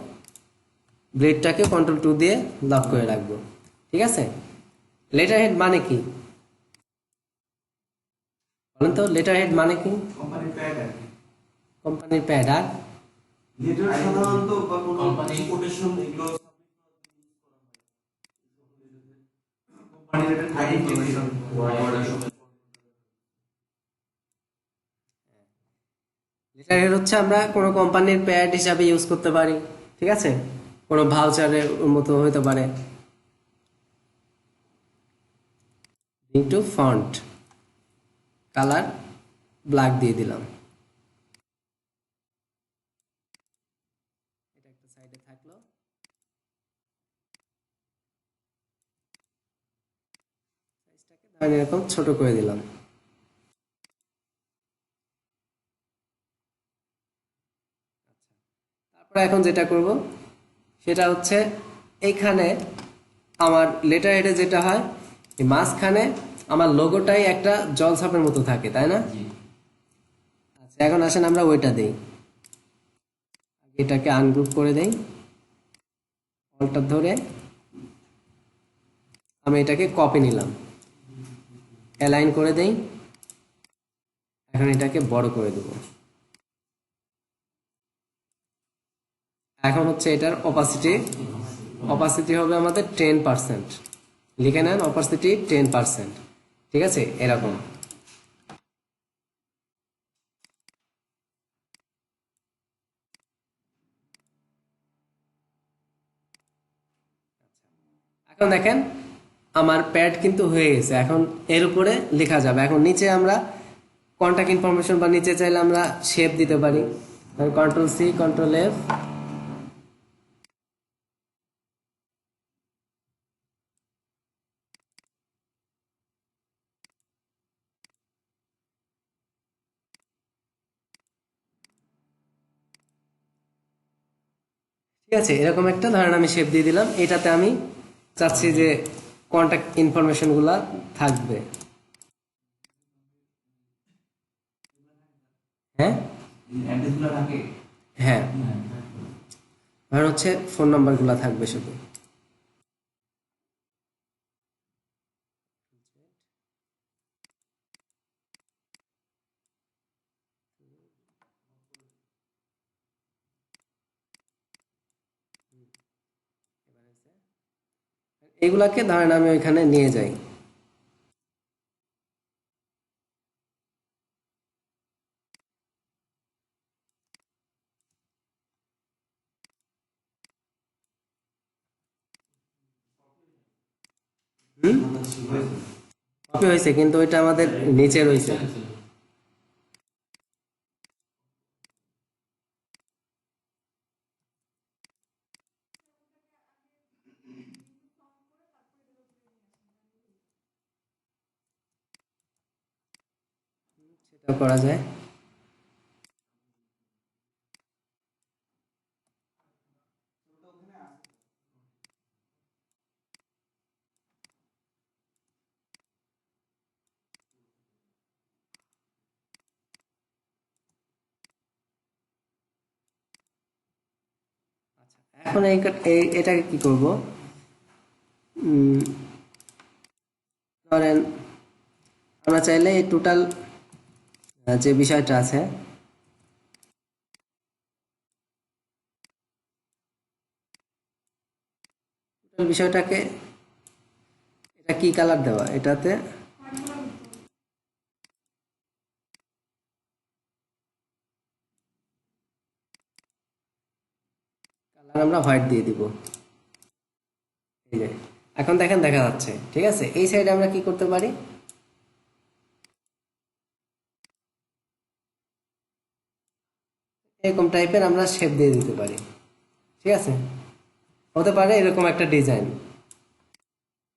ব্লেডটাকে Ctrl+2 দিয়ে লক করে রাখবো, ঠিক আছে? লেটার হেড মানে কি বলেন তো? লেটার হেড মানে কি? কোম্পানির প্যাড আর কি। কোম্পানির প্যাড। আর লেটার সাধারণত বা কোনো কোম্পানি- কোটেশন এগুলো কোম্পানির একটা আইডেন্টিফিকেশন লেটার হেড হচ্ছে আমরা কোনো কোম্পানির প্যাড হিসাবে ইউজ করতে পারি, ঠিক আছে? কোনো ভাউচারের মতো হতে পারে। ইনটু ফন্ট কালার ব্ল্যাক দিয়ে দিলাম। এটা একটা সাইডে থাকলো। সাইজটাকে ধরেন এরকম ছোট করে দিলাম। তারপরে এখন যেটা করব সেটা হচ্ছে এইখানে আমার লেটার হেডে যেটা হয়, এই মাঝখানে আমার লোগোটাই একটা জলছাপের মতো থাকে, তাই না? জি। আচ্ছা, এখন আসেন আমরা ওইটা দেই। এটাকে আনগ্রুপ করে দেই, অল্টার ধরে আমি এটাকে কপি নিলাম, অ্যালাইন করে দেই। এখন এটাকে বড় করে দেব। এখন হচ্ছে এটার অপাসিটি হবে আমাদের 10%। লিখে নেন অপাসিটি 10%, ঠিক আছে? এরকম। এখন দেখেন আমার প্যাড কিন্তু হয়ে গেছে। এখন এর উপরে লেখা যাবে। এখন নিচে আমরা কন্টাক্ট ইনফরমেশন বা নিচে চাইলে আমরা শেপ দিতে পারি। Ctrl+C Ctrl+F, ঠিক আছে? এরকম একটা ধরেন আমি শেপ দিয়ে দিলাম। এটাতে আমি চাচ্ছি যে কন্টাক্ট ইনফরমেশন গুলা থাকবে। হ্যাঁ অ্যাড্রেসগুলো থাকে। হ্যাঁ, ধরেন হচ্ছে ফোন নাম্বার গুলা থাকবে শুধু। এগুলাকে ধরেন আমি ওইখানে নিয়ে যাই। কপি হয়েছে কিন্তু ওইটা আমাদের নিচে রয়েছে। সেটা করা যায়। এখন এটাকে কি করব? ধরেন আমরা চাইলে এই টোটাল যে বিষয়টা আছে টোটাল বিষয়টাকে এটা কি কালার দেওয়া, এটাতে কালার আমরা হোয়াইট দিয়ে দিব। এই যে এখন দেখেন দেখা যাচ্ছে, ঠিক আছে? এই সাইডে আমরা কি করতে পারি? এরকম টাইপের আমরা শেপ দিয়ে দিতে পারি, ঠিক আছে। হতে পারে এরকম একটা ডিজাইন,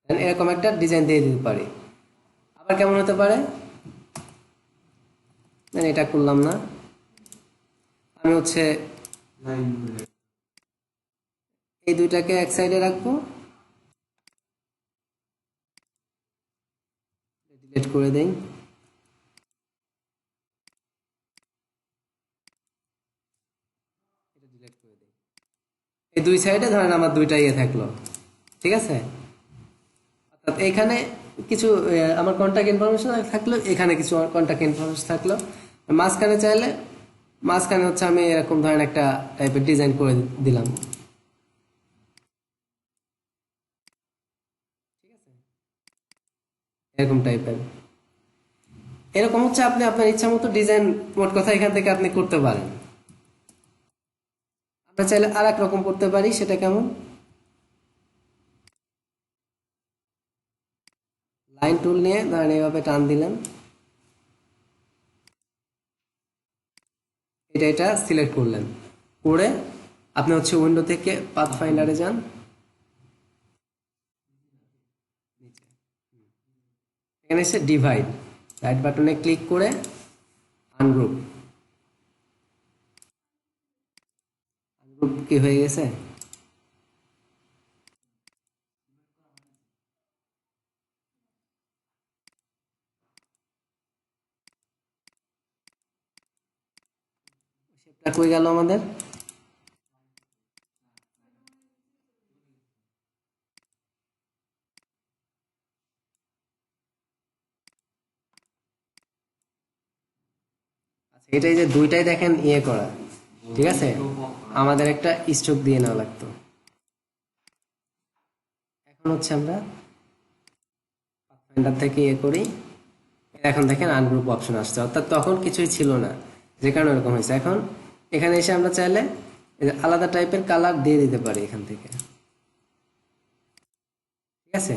এরকম একটা ডিজাইন দিয়ে দিতে পারি। আবার কেমন হতে পারে, এটা করলাম না, আমি হচ্ছে লাইন এই দুইটাকে এক সাইডে রাখবো, ডিলিট করে দেই। এই দুই সাইডে ধরেন আমার দুইটা ইয়ে থাকলো, ঠিক আছে। অর্থাৎ এখানে কিছু আমার কন্টাক্ট ইনফরমেশন থাকলো, এখানে কিছু কন্টাক্ট ইনফরমেশন থাকলো, মাঝখানে চাইলে মাঝখানে হচ্ছে আমি এরকম ধরেন একটা টাইপের ডিজাইন করে দিলাম, ঠিক আছে, এরকম টাইপের। এরকম হচ্ছে আপনি আপনার ইচ্ছা মতো ডিজাইন মোট কথা এখান থেকে আপনি করতে পারেন। আমরা চাইলে আর এক রকম করতে পারি, সেটা কেমন, লাইন টুল নিয়ে ধরেন এইভাবে টান দিলেন, এটা সিলেক্ট করলেন, করে আপনি হচ্ছে উইন্ডো থেকে পাথ ফাইন্ডারে যান, এখানে এসে ডিভাইড, রাইট বাটনে ক্লিক করে আনগ্রুপ, আনগ্রুপ কি হয়ে গেছে, শেপটা কই গেল আমাদের, আচ্ছা এটাই যে দুইটাই দেখেন ইয়ে করা, ঠিক আছে, আমাদের একটা স্ট্রোক দিয়ে নেওয়া লাগতো। এখন হচ্ছে আমরা পাথফাইন্ডার থেকে ইয়ে করি, এখন দেখেন আনগ্রুপ অপশন আসছে, অর্থাৎ তখন কিছুই ছিল না, যে কারণে এরকম হয়েছে। এখন এখানে এসে আমরা চাইলে আলাদা টাইপের কালার দিয়ে দিতে পারি এখান থেকে, ঠিক আছে।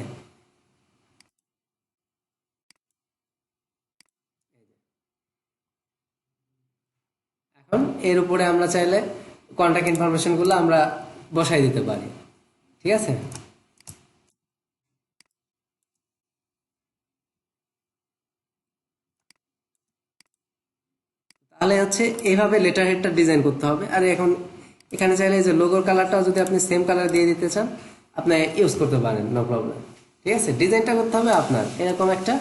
এখন এর উপরে আমরা চাইলে কন্টাক্ট ইনফরমেশন গুলো আমরা বসাই দিতে পারি, ঠিক আছে। তাহলে হচ্ছে এইভাবে লেটার হেডটা ডিজাইন করতে হবে। আর এখন এখানে চাইলে যে লোগোর কালারটাও যদি আপনি সেম কালার দিয়ে দিতে চান আপনি ইউজ করতে পারেন, নো প্রবলেম, ঠিক আছে। ডিজাইনটা করতে হবে আপনার, এরকম একটা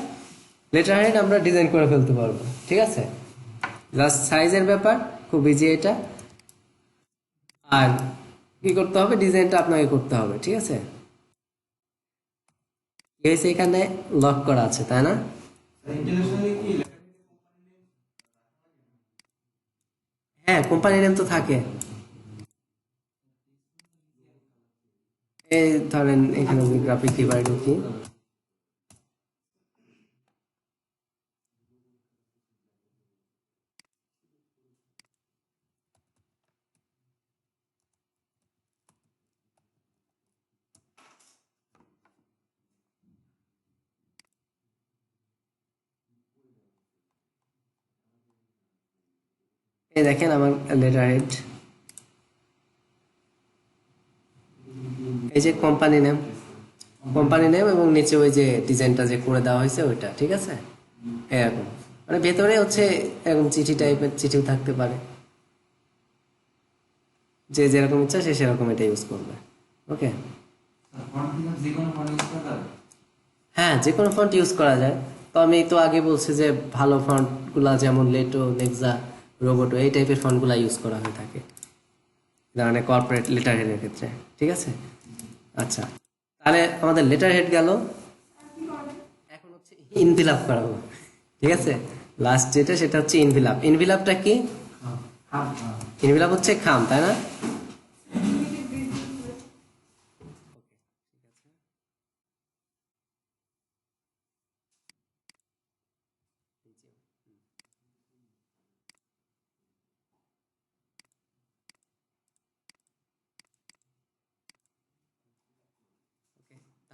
লেটার হেড আমরা ডিজাইন করে ফেলতে পারবো, ঠিক আছে। জাস্ট সাইজের ব্যাপার, খুব ইজি এটা। আর কি করতে হবে, ডিজাইনটা আপনাকে করতে হবে, ঠিক আছে। কি হয়েছে, এখানে লক করা আছে তাই না, ইন্টারন্যাশনালি কি হ্যাঁ কোম্পানি নেম তো থাকে। এই ধরেন এখানে গ্রাফিক ডিভাইড ঢুকি, এই দেখেন আমার লেটার হেড, এই যে কোম্পানি নেম, কোম্পানি নেম এবং নিচে ওই যে ডিজাইনটা যে করে দেওয়া হয়েছে ওইটা, ঠিক আছে। এরকম মানে ভেতরে হচ্ছে এরকম চিঠি টাইপের চিঠিও থাকতে পারে, যে যেরকম ইচ্ছা সে সেরকম এটা ইউজ করবে, ওকে। যে কোনো ফন্ট ইউজ করা যাবে? হ্যাঁ যে কোনো ফন্ট ইউজ করা যায়। তো আমি তো আগে বলছি যে ভালো ফন্টগুলা যেমন লেটো, নেক্সা, রোবোটো এই টাইপের ফন্টগুলা ইউজ করা হয়ে থাকে ধরনের কর্পোরেট লেটার হেডের ক্ষেত্রে, ঠিক আছে। আচ্ছা তাহলে আমাদের লেটার হেড গেল, এখন হচ্ছে ইনভিলাপ করাবো, ঠিক আছে। লাস্ট যেটা সেটা হচ্ছে ইনভিলাপ। ইনভিলাপটা কি, ইনভিলাপ হচ্ছে খাম, তাই না।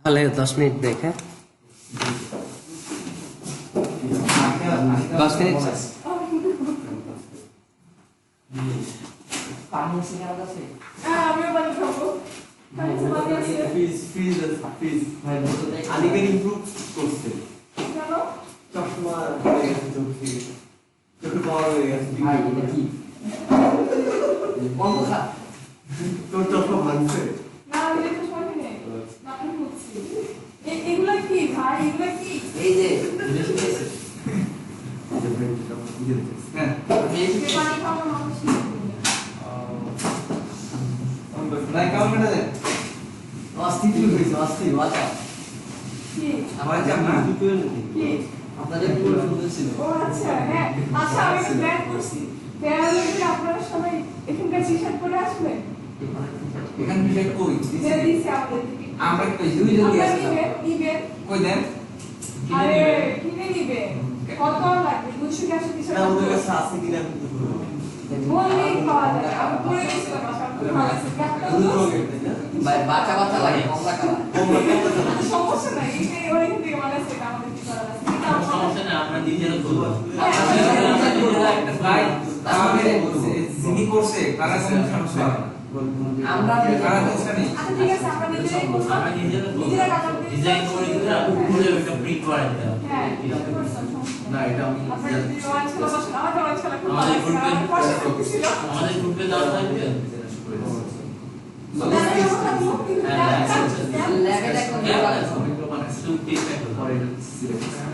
তাহলে 10 মিনিট ব্রেক, হ্যাঁ 10 মিনিট। পানি আছে কার আছে? আমিও পানি খাবো। পানি চালাতে আছে। ফ্রিজ ভাই বলতে দেখ। আনিকের ইমপ্রুভ করছে কেন? চশমা হয়ে গেছে চোখে পাওয়ার হয়ে গেছে ভাই এটা কি? বন্ধ খা। তোর চশমা ভাঙছে না, আমি দেখতে পারি না। নাটক করছি। এগুলা কি ভাই? এগুলা কি? এই যে বেশি গেছে। হ্যাঁ বেশি যে পানি খাওয়ার মানুষ নেই। ভাই কেমন কেটে দেন অস্থির হয়েছে অস্থির বাঁচা। কি? আমার জানা কি? আপনাদের পুরো সুন্দর ছিল। ও আচ্ছা, হ্যাঁ। আচ্ছা, আমি একটা প্ল্যান করছি। প্ল্যান হচ্ছে আপনারা সবাই এখানকার টি-শার্ট পরে আসবেন। এখান থেকে কই যে দিছে আমাদেরকে। আমরা কই দুই জন আপনারা গেছিলাম নিবেন। কই দেন আরে, কিনে নিবেন। কত লাগবে? 200 কি 100 টি-শার্ট? না ওদের কাছে আছে কিনা আমি তো বলবো বললেই পাওয়া যায়। আমি পরে গেছিলাম, আমার খুব ভালো লাগছে। একটা দুটো তো- রঙের তাই না ভাই বাচ্চা বাচ্চা লাগে কমলা কালার। তোমরা কেমন জানো সমস্যা নাই, এখানে ওইখান থেকে বানাইছে, এটা আমাদের কি করার আছে? এটা আমার- সমস্যা নেই আমরা নিজেরা করবো ভাই আমাদের যিনি করছে তারা কোনো সমস্যা নেই আমরা তারা সমস্যা নেই আচ্ছা, ঠিক আছে, আমরা নিজেরাই করবো। আমরা নিজেরা নিজেরা কাটাকুটি ডিজাইন করে দিলে উপরে একটা প্রিন্ট করে দিতে হবে হ্যাঁ, এটা করতাম, সমস্যা নেই। না এটা আমি আপনার যদি ওয়ান ছিল, বসেন। আমার তো ওয়ান ছিল, খুব ভালো আমাদের লাগছে। আমার পয়সা ঢুকছিল। আমাদের গ্রুপে দেওয়া থাকবে তাহলে আমার থাকলো, কিন্তু ল্যাবে দেখো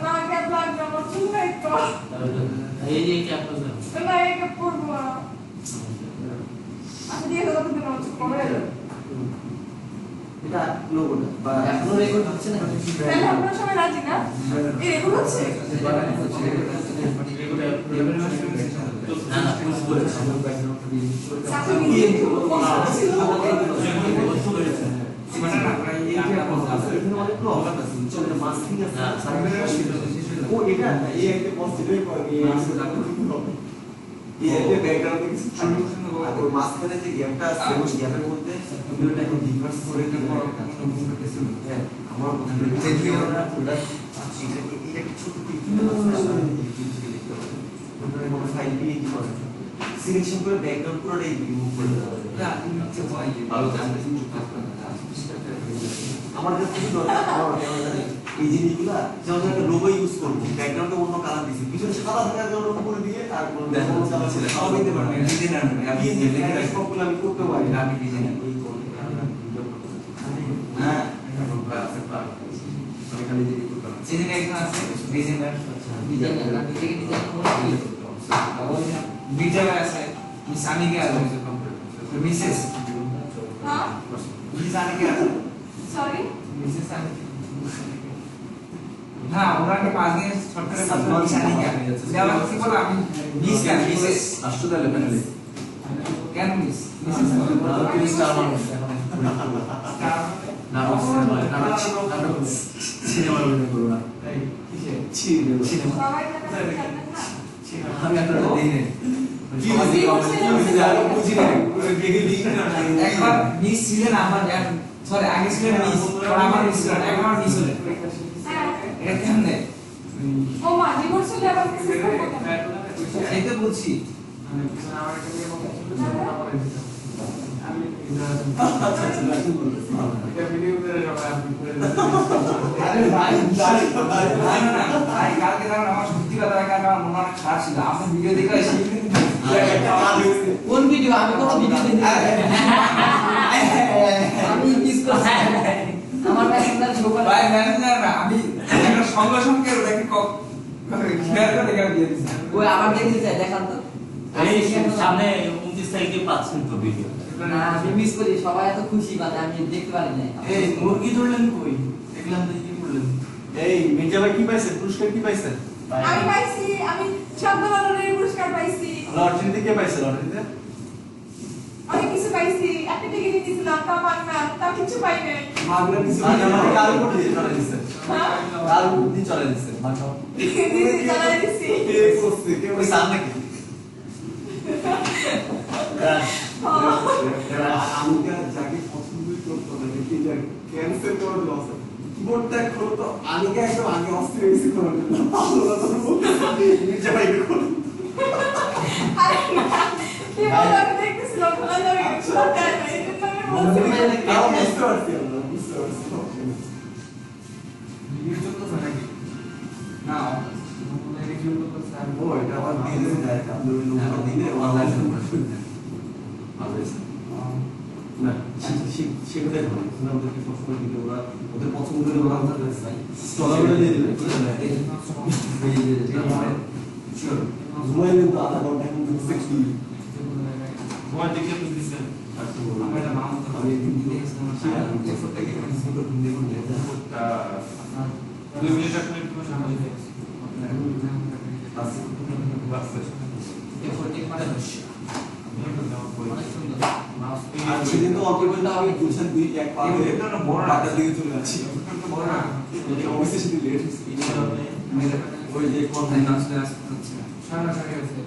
না, গ্যাপ লাগবে, আমার চুল নাই তো। এই যে কি আপনার না, এই গ্যাপ করবো না। আচ্ছা, দিয়ে দাও, তুমি আমার চুল কমে যাবে। এটা লোগোটা বা এখনো রেকর্ড হচ্ছে না। তাহলে আপনারা সবাই রাজি না? এই রেকর্ড হচ্ছে? না না পুরো বলেছে চাকরি নিয়ে কষ্ট ছিল। মানে না ভাই এই যে এখানে অনেক প্রবলেম আছে চলে মাছ ঠিক আছে ও এটা না এই একটা পজিটিভ এই একটা ব্যাকগ্রাউন্ডে কিছু আর ওই মাঝখানে যে গ্যাপটা আছে ওই গ্যাপের মধ্যে ভিডিওটা এখন রিভার্স করে দিতে হ্যাঁ আমার এটা কি ছোট ফাইল দিয়ে কি করে সিলেকশন করে ব্যাকগ্রাউন্ড পুরোটাই রিমুভ করে দেওয়া হবে না নিচে হয় ভালো জানতে আমার কাছে কি দরকার আমার কেন জানি এই জিনিসগুলা যেমন একটা লোগো ইউজ করবো ব্যাকগ্রাউন্ডে অন্য কালার দিছি পিছনে সাদা থাকার জন্য উপরে দিয়ে আর কোনো কালার ছিল সব দিতে পারবেন ডিজাইনার আমি সবগুলো আমি করতে পারি আমি ডিজাইনার হ্যাঁ আমি খালি যে করতে পারি সেদিন একজন আছে ডিজাইনার ডিজাইন না নিজেকে ডিজাইন করে বিজয় আছে মিস আনিকে আছে মিসেস হ্যাঁ? মিস আনিকে আছে সরি? মিসেস আনিকে হ্যাঁ ওনাকে পাঁচ দিন সরকারে মিস আনিকে দেওয়া কি বলে আমি মিস কেন মিসেস আসলে লেভেলে কেন মিস মিসেস তুমি স্টার মানুষ না সিনেমা অভিনয় করো না সিনেমা সবাই টাকা জানেন না? আমি একটা দিই নেই একবার মিস ছিলেন আমার সরি আগে ছিলেন মিস আমার মিস ছিলেন একবার মিস হলেন হ্যাঁ। এটা কেমনে ও মা, ডিভোর্স হলে আবার কিছু করবো কেন? এই তো বলছি আরে ভাই ভাই কালকে যখন আমার সত্যি কথা কালকে আমার মন অনেক খারাপ ছিল আপনি ভিডিও দেখে এসে কোন ভিডিও? আমি কোনো ভিডিও দেখি না। আমি মিস করছি। আমার মেসেঞ্জার ঢোকা ভাই ম্যানেজার না আমি একটা সঙ্গে সঙ্গে ওটাকে শেয়ার করে দেখে দিয়ে দিছি ওই আবার দেখতে চাই দেখান তো। এই সামনে 29 তারিখে পাচ্ছেন তো ভিডিও না আমি মিস করি, সবাই এত খুশি বাদে আমি দেখতে পারি না। এই মুরগি ধরলেন কই দেখলাম তো কি করলেন এই মির্জা ভাই কি পাইছেন পুরস্কার কি পাইছেন আমি পাইছি, আমি শব্দ বানানোর পুরস্কার পাইছি, লটারিতে কে পাইছে লটারিতে অনেক কিছু পাইছি। একটা টিকিট দিয়েছিলাম, তাও পাইলাম, তাও কিছু পাই নাই। মাগুরা কিছু আমাকে কাল করে দিয়ে চলে দিছে হ্যাঁ? কাল দিয়ে চলে দিছে মাগা দিয়েছি, জ্বালাই দিছি। কে করছে কে ওই সামনে নাকি আমি যাকে পছন্দই করতো না দেখি যে ক্যান্সেল করে দিল কিবোর্ডটা খোলো তো আমি একদম আগে অস্থির হয়েছি করে ভালো না তো মির্জা ভাই করো আরে না, কি বলো, আমি দেখতেছিলাম তো। খোলা যাবে কিছু আর দেয় না এই জন্য আমি বলছি বুঝতে পারছি আমরা, বুঝতে পারছি। ভিডিও চলতেছে নাকি না রিভিউ করতেছে আর ও, এটা আবার দিয়ে দিয়েছে direct, আপনি ওই লোকটা দিলে online এ ভালো হয়েছে। না, সেটাই ভালো। কিন্তু আমাদেরকে সবসময় দিলে ওরা ওদের পছন্দ করে ওরা আমাদের স্টলারগুলো দিয়ে দিবে। Sure. ঘুমাই কিন্তু আধা ঘন্টা কিন্তু fixed দিবি। তোমার দিকে তো দিছে আমরা এটা মাউন্ট আমি একদিন দিয়ে আমি এফোর্টটাকে এখানে সুন্দর ঘুমিয়ে ঘুমিয়ে তা 2 মিনিট আপনি একটু সামনে দিয়ে আছে। বাসে এফোর্টিং মানে হচ্ছে অনেক সুন্দর মাউস আর সেদিন তো অল্পটা আমি গুলশান দুই এক পা ধরে বাটার দিকে চলে যাচ্ছি। বড় না অফিসে সেদিন লেট হয়েছে। ওই যে কোথায় নাচতে আসছে সারা সারা গেছে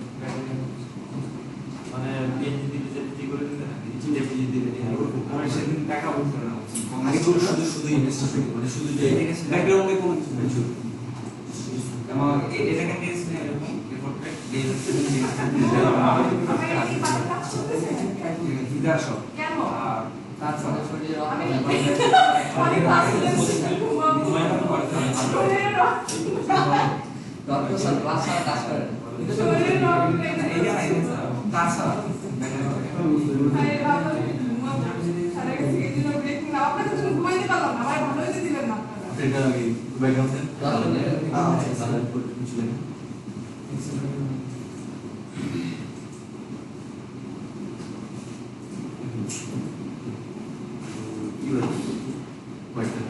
মানে পিএনজি দিতে যেতে করে দিতে ডিপি দিলে আমি সেদিন টাকা বলতে না আগে তো শুধু ইনভেস্টমেন্ট মানে শুধু যে ব্যাকগ্রাউন্ডে কোনো কিছু নেই শুধু আমার এটাকে দিয়েছিল এরকম রিপোর্টে দিয়েছিল আমার এই বারো কাজ চলতেছে হিদার সব কেন আর তাছাড়া শরীরের আমি রক্ত অনেক কাজ চলতেছে শরীরের রক্ত রক্ত সব ক্লাস আর কাজ করে শরীরের রক্ত এইটা নাই তাছাড়া আরে বাবা সারা গেছে এই দিন ব্রেক না আপনাদের জন্য ঘুমাইতে পারলাম না ভাই ভালো হইতে দিলেন না আপনারা এটা আগে ব্যাকগ্রাউন্ডে তাহলে কিছু নেই কি বলে কয়টা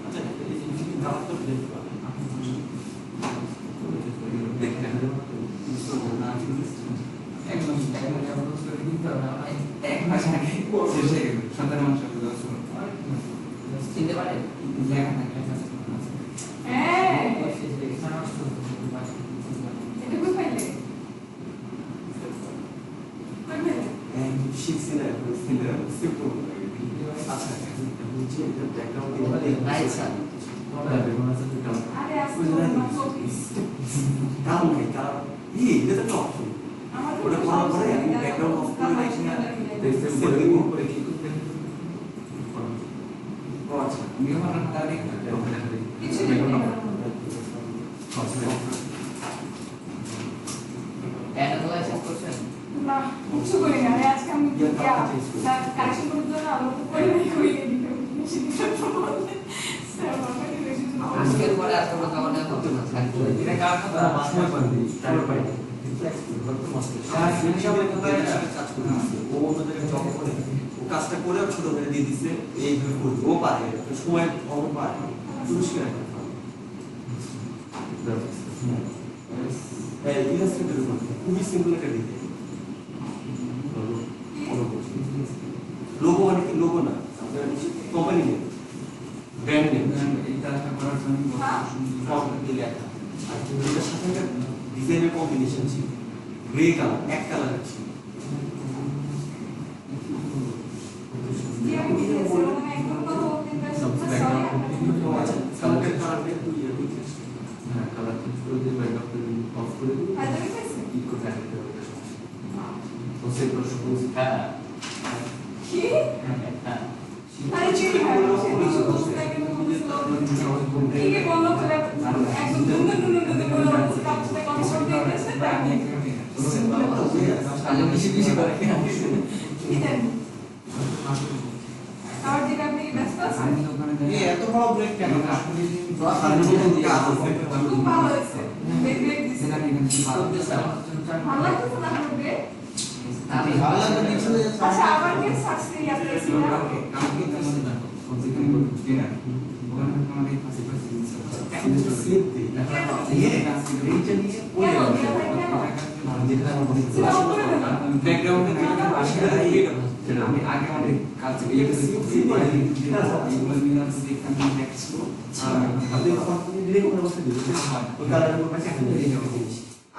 আচ্ছা এই দাও তো দেখে একদম এক মাস আগে শেষ হয়ে গেল সন্তান মানুষ চিনতে পারে হ্যাঁ এটা কই পাইলে কই পাইলে শিখছি না সিম্পল আচ্ছা বুঝছি এটা ব্যাকগ্রাউন্ডে আচ্ছা আরে আসলে অফিস কারণ নাই কারণ এটা তো একটা অপশন আমার ওটা করার পরে আমি ব্যাকগ্রাউন্ড অফ করে রাখি না সেভ দিব করে কি করতে ও আচ্ছা নিয়ম আর তারিখ কিছু নেই এটা তো লাইসেন্স করছেন না কিছু করি না আজকে আমি কালেকশন করতে জন্য আলো করে নাই কই আজকের পরে আজকে কথা বলে করতে না এটা কার কথা সময় পান দিই টাইম পাই ও ওদের জব করে ও কাজটা করে ছোট করে দিয়ে দিছে এইভাবে করবে ও পারে সময় কম পারে পুরস্কার একটা হ্যাঁ ইলাস্ট্রেটর খুবই সিম্পল একটা দিতে লোগো মানে কি লোগো না আপনার কোম্পানি নেম ব্র্যান্ড নেম এই কাজটা করার জন্য ফর্ম দিয়ে লেখা আর এটার সাথে একটা ডিজাইনের কম্বিনেশন ছিল গ্রে কালার এক কালার ছিল কালারের কারণে তুই হ্যাঁ কালার চেঞ্জ করে দিয়ে ব্যাকআপ অফ করে দিই কি করে ফ্যাক্টরি হবে তো সেই প্রশ্ন হ্যাঁ কি হ্যাঁ আরে কি কি বললো করে একদম দুন করে কাপড়ে কথা বলতে গেছে তাহলে বেশি বেশি করে কি জানি আর যেটা আপনি ব্যস্ত আছেন আমি ওখানে এত বড় ব্রেক কেন আসলে খুব ভালো হয়েছে ব্রেক দিছে সেটা এখানে ভালো লাগছে না ব্রেক আমি ভালো লাগবে কিছু আচ্ছা আবার কি সার্চে আসলে এখন একটু স্লিপ দিই এইটা নিয়ে পড়ে যেটা আমার ব্যাকগ্রাউন্ডে আসলে আমি আগে অনেক কাজ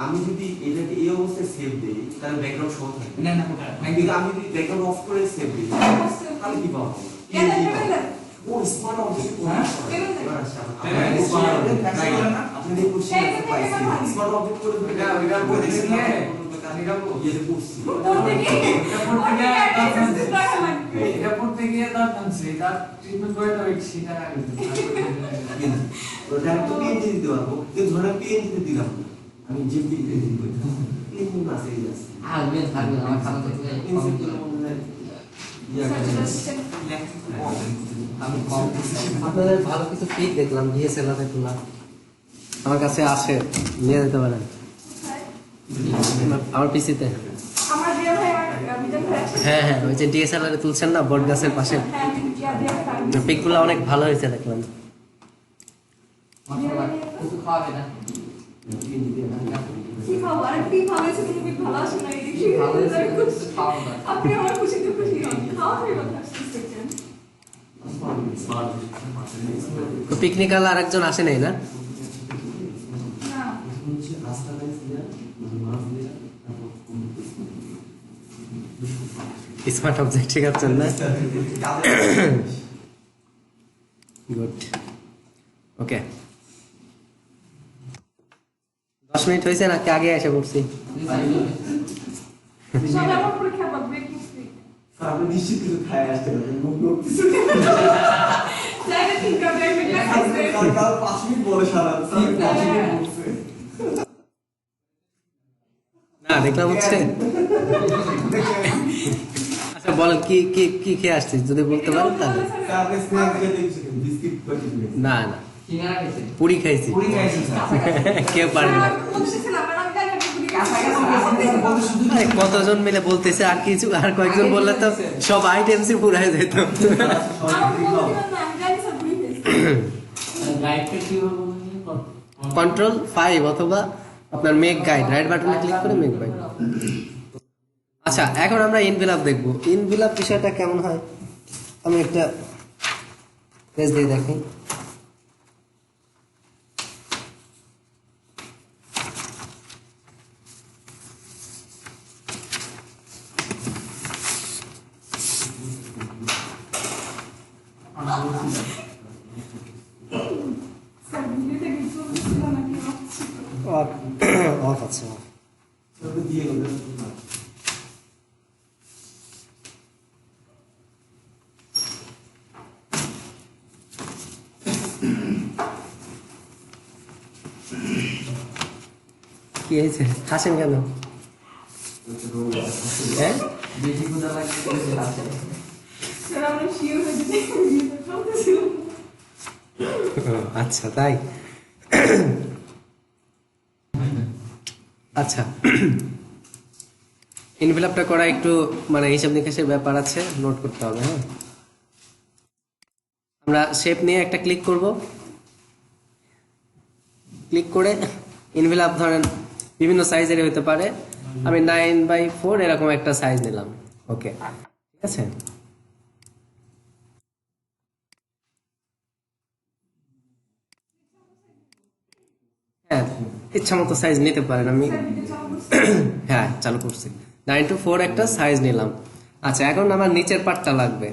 আমি যদি এটাকে এই অবস্থায় সেভ দিই তাহলে ব্যাকগ্রাউন্ড সহ থাকবে না না কিন্তু আমি যদি ব্যাকগ্রাউন্ড অফ করে সেভ দিই তাহলে কি পাবো ও স্মার্ট অবজেক্ট আপনি দেখুন স্মার্ট অবজেক্ট করে এটা ওইটা করে দিলে ইয়েতে পড়ছি। পড়তে গিয়ে অ্যাড্রেস দেখা লাগবে। এটা পড়তে গিয়ে তার জানছে তার ট্রিটমেন্ট করে তো সেটা আগে ওটা তো পিএনজি দিতে পারবো, কিন্তু ধরে পিএনজি দিলাম না, আমি জিপি পিএনজি দিতে পারবো। পিএনজি না সেই আছে। থাকবে আমার খাতা থেকে আমি কম আপনাদের ভালো কিছু পিক দেখলাম ডিএসএলআর এ তোলা, আমার কাছে আছে, নিয়ে যেতে পারেন আমার পিসিতে। আমার দিয়ে ভাই আমার বিজন ভাই আছে। হ্যাঁ হ্যাঁ, ওই যে ডিএসএলআর এ তুলছেন না বট গাছের পাশে, হ্যাঁ আমি দিয়ে পিকগুলো অনেক ভালো হয়েছে দেখলাম। কিছু খাওয়াবে না কি খাবো আর কি ভাবেছে তুমি কি ভালো আসে না এই আপনি আমার খুশিতে খুশি হন খাওয়া হয়ে কথা শিখছেন তো পিকনিক আর একজন আসে নাই না? না স্মার্ট অবজেক্ট ঠিক আছেন না? গুড, ওকে। 10 মিনিট হয়েছে নাকি আগে এসে পড়ছি? সব আমার পরীক্ষা পাবে কি আপনি নিশ্চিত কিছু খাই আসতে পারবেন, মুখ লোক কিছু জায়গা ঠিক করে একটা খাইছে কাল 5 মিনিট বলে সারা না দেখলাম হচ্ছে। আচ্ছা বলেন কি কি কি খেয়ে আসছিস, যদি বলতে পারেন তাহলে। আপনি স্ন্যাক দিয়ে দিচ্ছেন বিস্কিট পাঠিয়ে দিবেন। না না, কিনারা গেছে পুরি খাইছি। পুরি খাইছি কেউ পারে না। বলতেছিলাম আমি জানি না পুরি আরে কতজন মিলে বলতেছে, আর কিছু আর কয়েকজন বললে তো সব আইটেমসই পুরাই যেত। আমার বলছিলাম না আমি জানি সব পুরি খাইছে গাইডটা কি হবে কন্ট্রোল 5 অথবা আপনার মেক গাইড, রাইট বাটনে ক্লিক করে মেক গাইড। আচ্ছা এখন আমরা ইনভেলপ দেখব। ইনভেলপ বিষয়টা কেমন হয় আমি একটা পেজ দিয়ে দেখি। স্যার ভিডিওতে কিছু ছিল নাকি অফ আছে। আপনি দিয়ে গেলেন কি হয়েছে, হাসেন কেন? হ্যাঁ বেশি ক্ষুধা লাগছে স্যার আমরা শিওর হয়ে যেতে ভিডিওতে চলতেছিল আচ্ছা তাই। আচ্ছা ইনভেলপটা করা একটু মানে হিসাব নিকাশের ব্যাপার আছে, নোট করতে হবে। হ্যাঁ আমরা শেপ নিয়ে একটা ক্লিক করব, ক্লিক করে ইনভেলপ ধরেন বিভিন্ন সাইজের হতে পারে, আমি 9/4 এরকম একটা সাইজ নিলাম। ওকে ঠিক আছে। হ্যাঁ ইচ্ছা মতো সাইজ নিতে পারেন। আমি হ্যাঁ চালু করছি, 9:4 একটা সাইজ নিলাম। আচ্ছা এখন আমার নিচের পার্টটা লাগবে,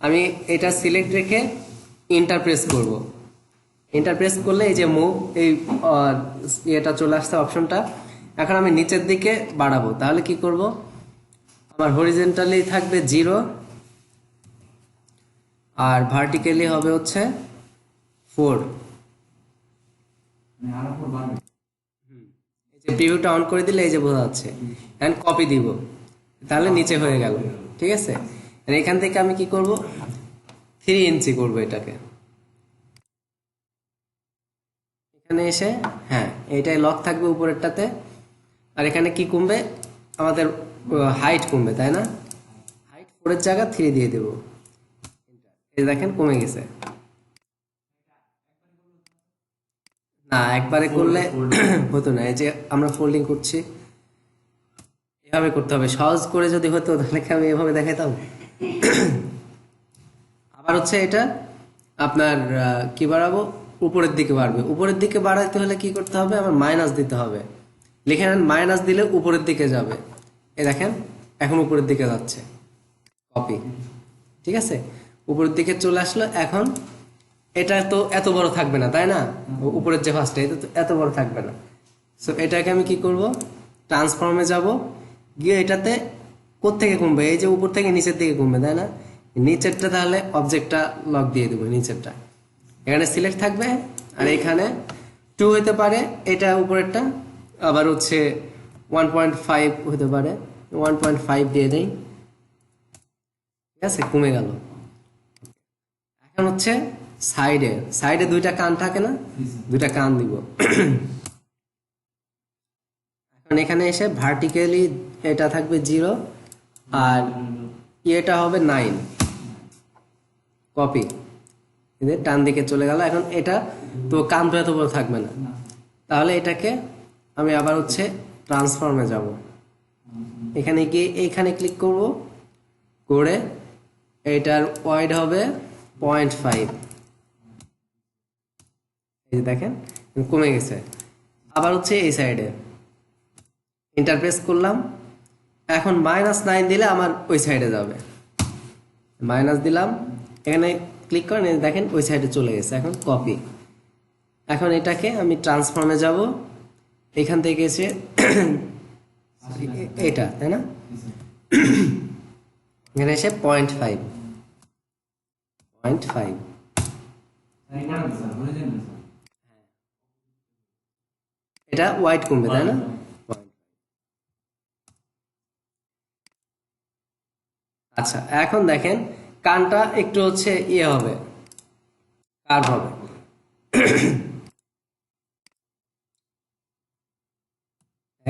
আমি এটা সিলেক্ট রেখে এন্টার প্রেস করব। এন্টার প্রেস করলে এই যে মুভ এই এটা চলে আসছে অপশনটা। এখন আমি নিচের দিকে বাড়াবো, তাহলে কি করব, আমার হরিজেন্টালি থাকবে 0 আর ভার্টিক্যালি হবে হচ্ছে 4। এই যে প্রিভিউটা অন করে দিলে এই যে বোঝা যাচ্ছে। এন্ড কপি দিব, তাহলে নিচে হয়ে গেল। ঠিক আছে, এখান থেকে আমি কি করব, 3 ইঞ্চি করব এটাকে। এখানে এসে হ্যাঁ এইটাই লক থাকবে উপরেরটাতে, আর এখানে কি কমবে, আমাদের হাইট কমবে তাই না। হাইট 4 এর জায়গা 3 দিয়ে দেব। এই দেখেন কমে গেছে। না একবারে করলে হতো না, এই যে আমরা ফোল্ডিং করছি এভাবে করতে হবে। সহজ করে যদি হতো তাহলে কি আমি এভাবে দেখাইতাম। আবার হচ্ছে এটা আপনার কি বাড়াবো, উপরের দিকে বাড়বে। উপরের দিকে বাড়াইতে হলে কি করতে হবে, আমার মাইনাস দিতে হবে। লিখে নেন মাইনাস দিলে উপরের দিকে যাবে। এই দেখেন এখন উপরের দিকে যাচ্ছে, কপি। ঠিক আছে, উপরের দিকে চলে আসলো। এখন এটা তো এত বড় থাকবে না তাই না, উপরের যে ফার্স্টে এটা তো এত বড় থাকবে না। সো এটাকে আমি কি করব, ট্রান্সফর্মে যাব, গিয়ে এটাতে কোত্থেকে কমবে, এই যে উপর থেকে নিচের দিকে কমবে, তাই না? নিচেরটা তাহলে অবজেক্টটা লক দিয়ে দেবো, নিচেরটা এখানে সিলেক্ট থাকবে, আর এখানে 2 হতে পারে, এটা উপরেরটা, আবার হচ্ছে 1.5 হতে পারে, 1.5 দিয়ে দেই, ঠিক আছে, কমে গেল। এখন হচ্ছে সাইডে, সাইডে দুইটা কান থাকে না, দুইটা কান দিব। এখন এখানে এসে ভার্টিক্যালি এটা থাকবে 0, আর এটা হবে 9, কপি, ডান দিকে চলে গেল। এখন এটা তো কান তো এত বড় থাকবে না, তাহলে এটাকে আমি আবার হচ্ছে ট্রান্সফর্মে যাব, এখানে গিয়ে এইখানে ক্লিক করব, করে এটার ওয়াইড হবে 0.5, এই যে দেখেন কমে গেছে। আবার হচ্ছে এই সাইডে ইন্টারপ্রেস করলাম, এখন -9 দিলে আমার ওই সাইডে যাবে, মাইনাস দিলাম, এখানে ক্লিক করেন, দেখেন ওই সাইডে চলে গেছে। এখন কপি, এখন এটাকে আমি ট্রান্সফর্মে যাব, এখান থেকে এসে এটা, তাই না, এখানে এসে 0.5, এটা হোয়াইট কমবে, তাই না? আচ্ছা, এখন দেখেন কানটা একটু হচ্ছে ইয়ে হবে, কার্ভ হবে।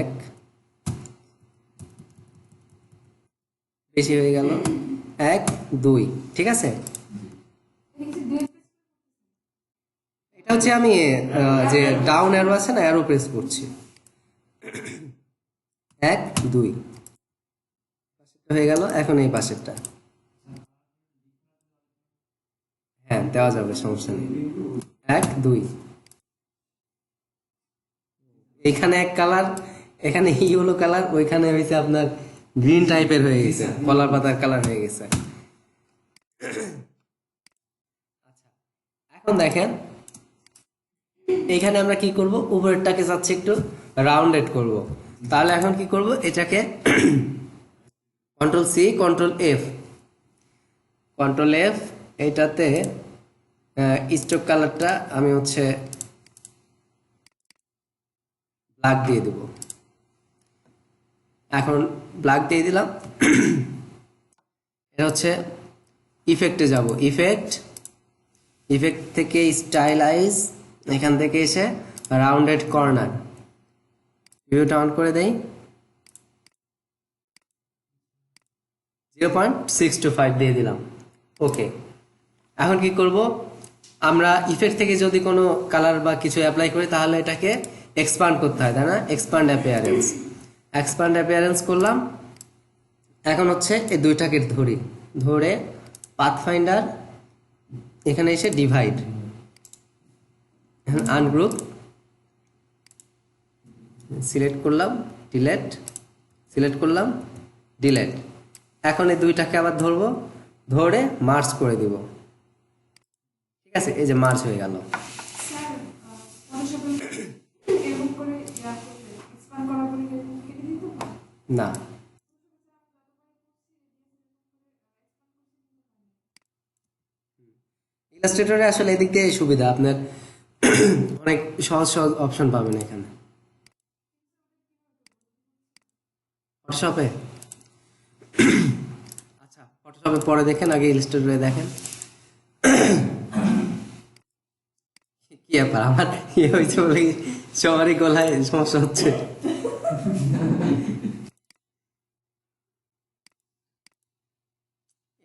এক বেশি হয়ে গেল, 1 2, ঠিক আছে। এটা হচ্ছে আমি যে ডাউন অ্যারো আছে না, অ্যারো প্রেস করছি, 1 2 হয়ে গেল। এখন এই পাশেরটা, হ্যাঁ দেওয়া যাবে, সমস্যা নেই, 1 2, এখানে এক কালার, এখানে ইয়েলো কালার, ওইখানে হয়েছে আপনার গ্রিন টাইপের হয়ে গেছে, কলার পাতার কালার হয়ে গেছে। এখন দেখেন এইখানে আমরা কি করব, উপরেরটাকে যাচ্ছে একটু রাউন্ডেড করব, তাহলে এখন কি করব, এটাকে কন্ট্রোল সি কন্ট্রোল এফ, এটাতে স্ট্রোক কালারটা আমি হচ্ছে ব্ল্যাক দিয়ে দেব। এখন ব্ল্যাক দিয়ে দিলাম, এটা হচ্ছে ইফেক্টে যাব, ইফেক্ট থেকে স্টাইলাইজ, এখান থেকে এসে রাউন্ডেড কর্নার, ভিউটা অন করে দেই, 0.625 দিয়ে দিলাম, ওকে। এখন কি করব, আমরা ইফেক্ট থেকে যদি কোনো কালার বা কিছু অ্যাপ্লাই করি তাহলে এটাকে এক্সপান্ড করতে হয়, তাই না? এক্সপান্ড অ্যাপিয়ারেন্স করলাম। এখন হচ্ছে এই দুইটাকে ধরে পাথফাইন্ডার, এখানে এসে ডিভাইড, এখন আনগ্রুপ সিলেক্ট করলাম, ডিলেট। এখন এই দুইটাকে আবার ধরবো, ধরে মার্জ করে দিব, ঠিক আছে, এই যে মার্জ হয়ে গেল। না, ইলাস্ট্রেটরে আসলে এদিক দিয়ে সুবিধা, আপনার অনেক সহজ অপশন পাবেন এখানে। ফটোশপে, আচ্ছা ফটোশপে পরে দেখেন, আগে ইলাস্ট্রেটরে দেখেন। কি ব্যাপার, আমার ইয়ে হয়েছে বলে সবারই গলায় সমস্যা হচ্ছে।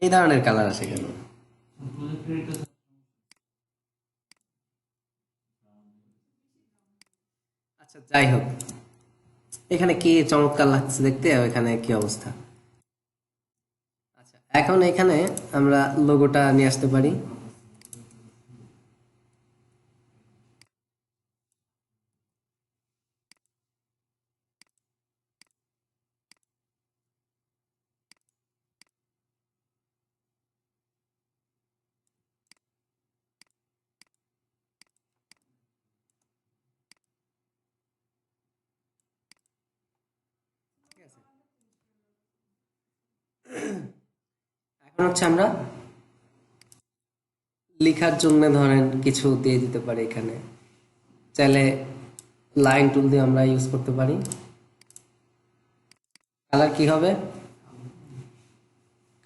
এই ধরনের কালার আসে কেন? আচ্ছা যাই হোক, এখানে কি চমৎকার লাগছে দেখতে, এখানে কি অবস্থা। আচ্ছা, এখন এখানে আমরা লোগোটা নিয়ে আসতে পারি। এখন হচ্ছে আমরা লেখার জন্য ধরেন কিছু দিয়ে দিতে পারি। এখানে চাইলে লাইন টুল দিয়ে আমরা ইউজ করতে পারি। কালার কি হবে?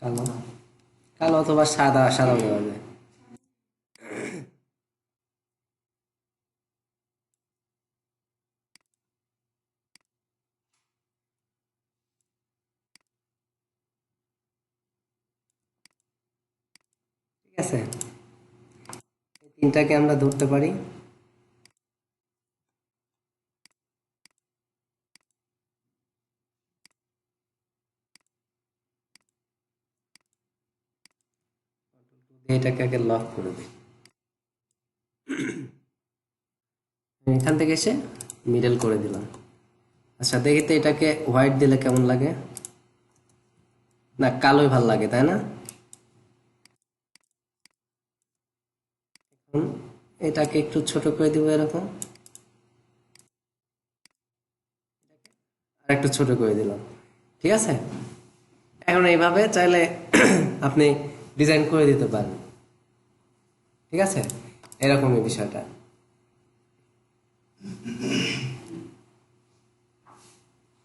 কালো, কালো অথবা সাদা, সাদা দেওয়া যায়। ঠিক আছে, এই তিনটাকে আমরা ধরতে পারি। এটাকে আগে লক করে দিই। এখান থেকে এসে মিডল করে দিলাম। আচ্ছা দেখি তো এটাকে হোয়াইট দিলে কেমন লাগে। না, কালোই ভাল লাগে, তাই না? এখন এটাকে একটু ছোট করে দিব এরকম, আর একটু ছোট করে দিলাম। ঠিক আছে, এখন এইভাবে চাইলে আপনি ডিজাইন করে দিতে পারেন। ঠিক আছে, এরকমই বিষয়টা।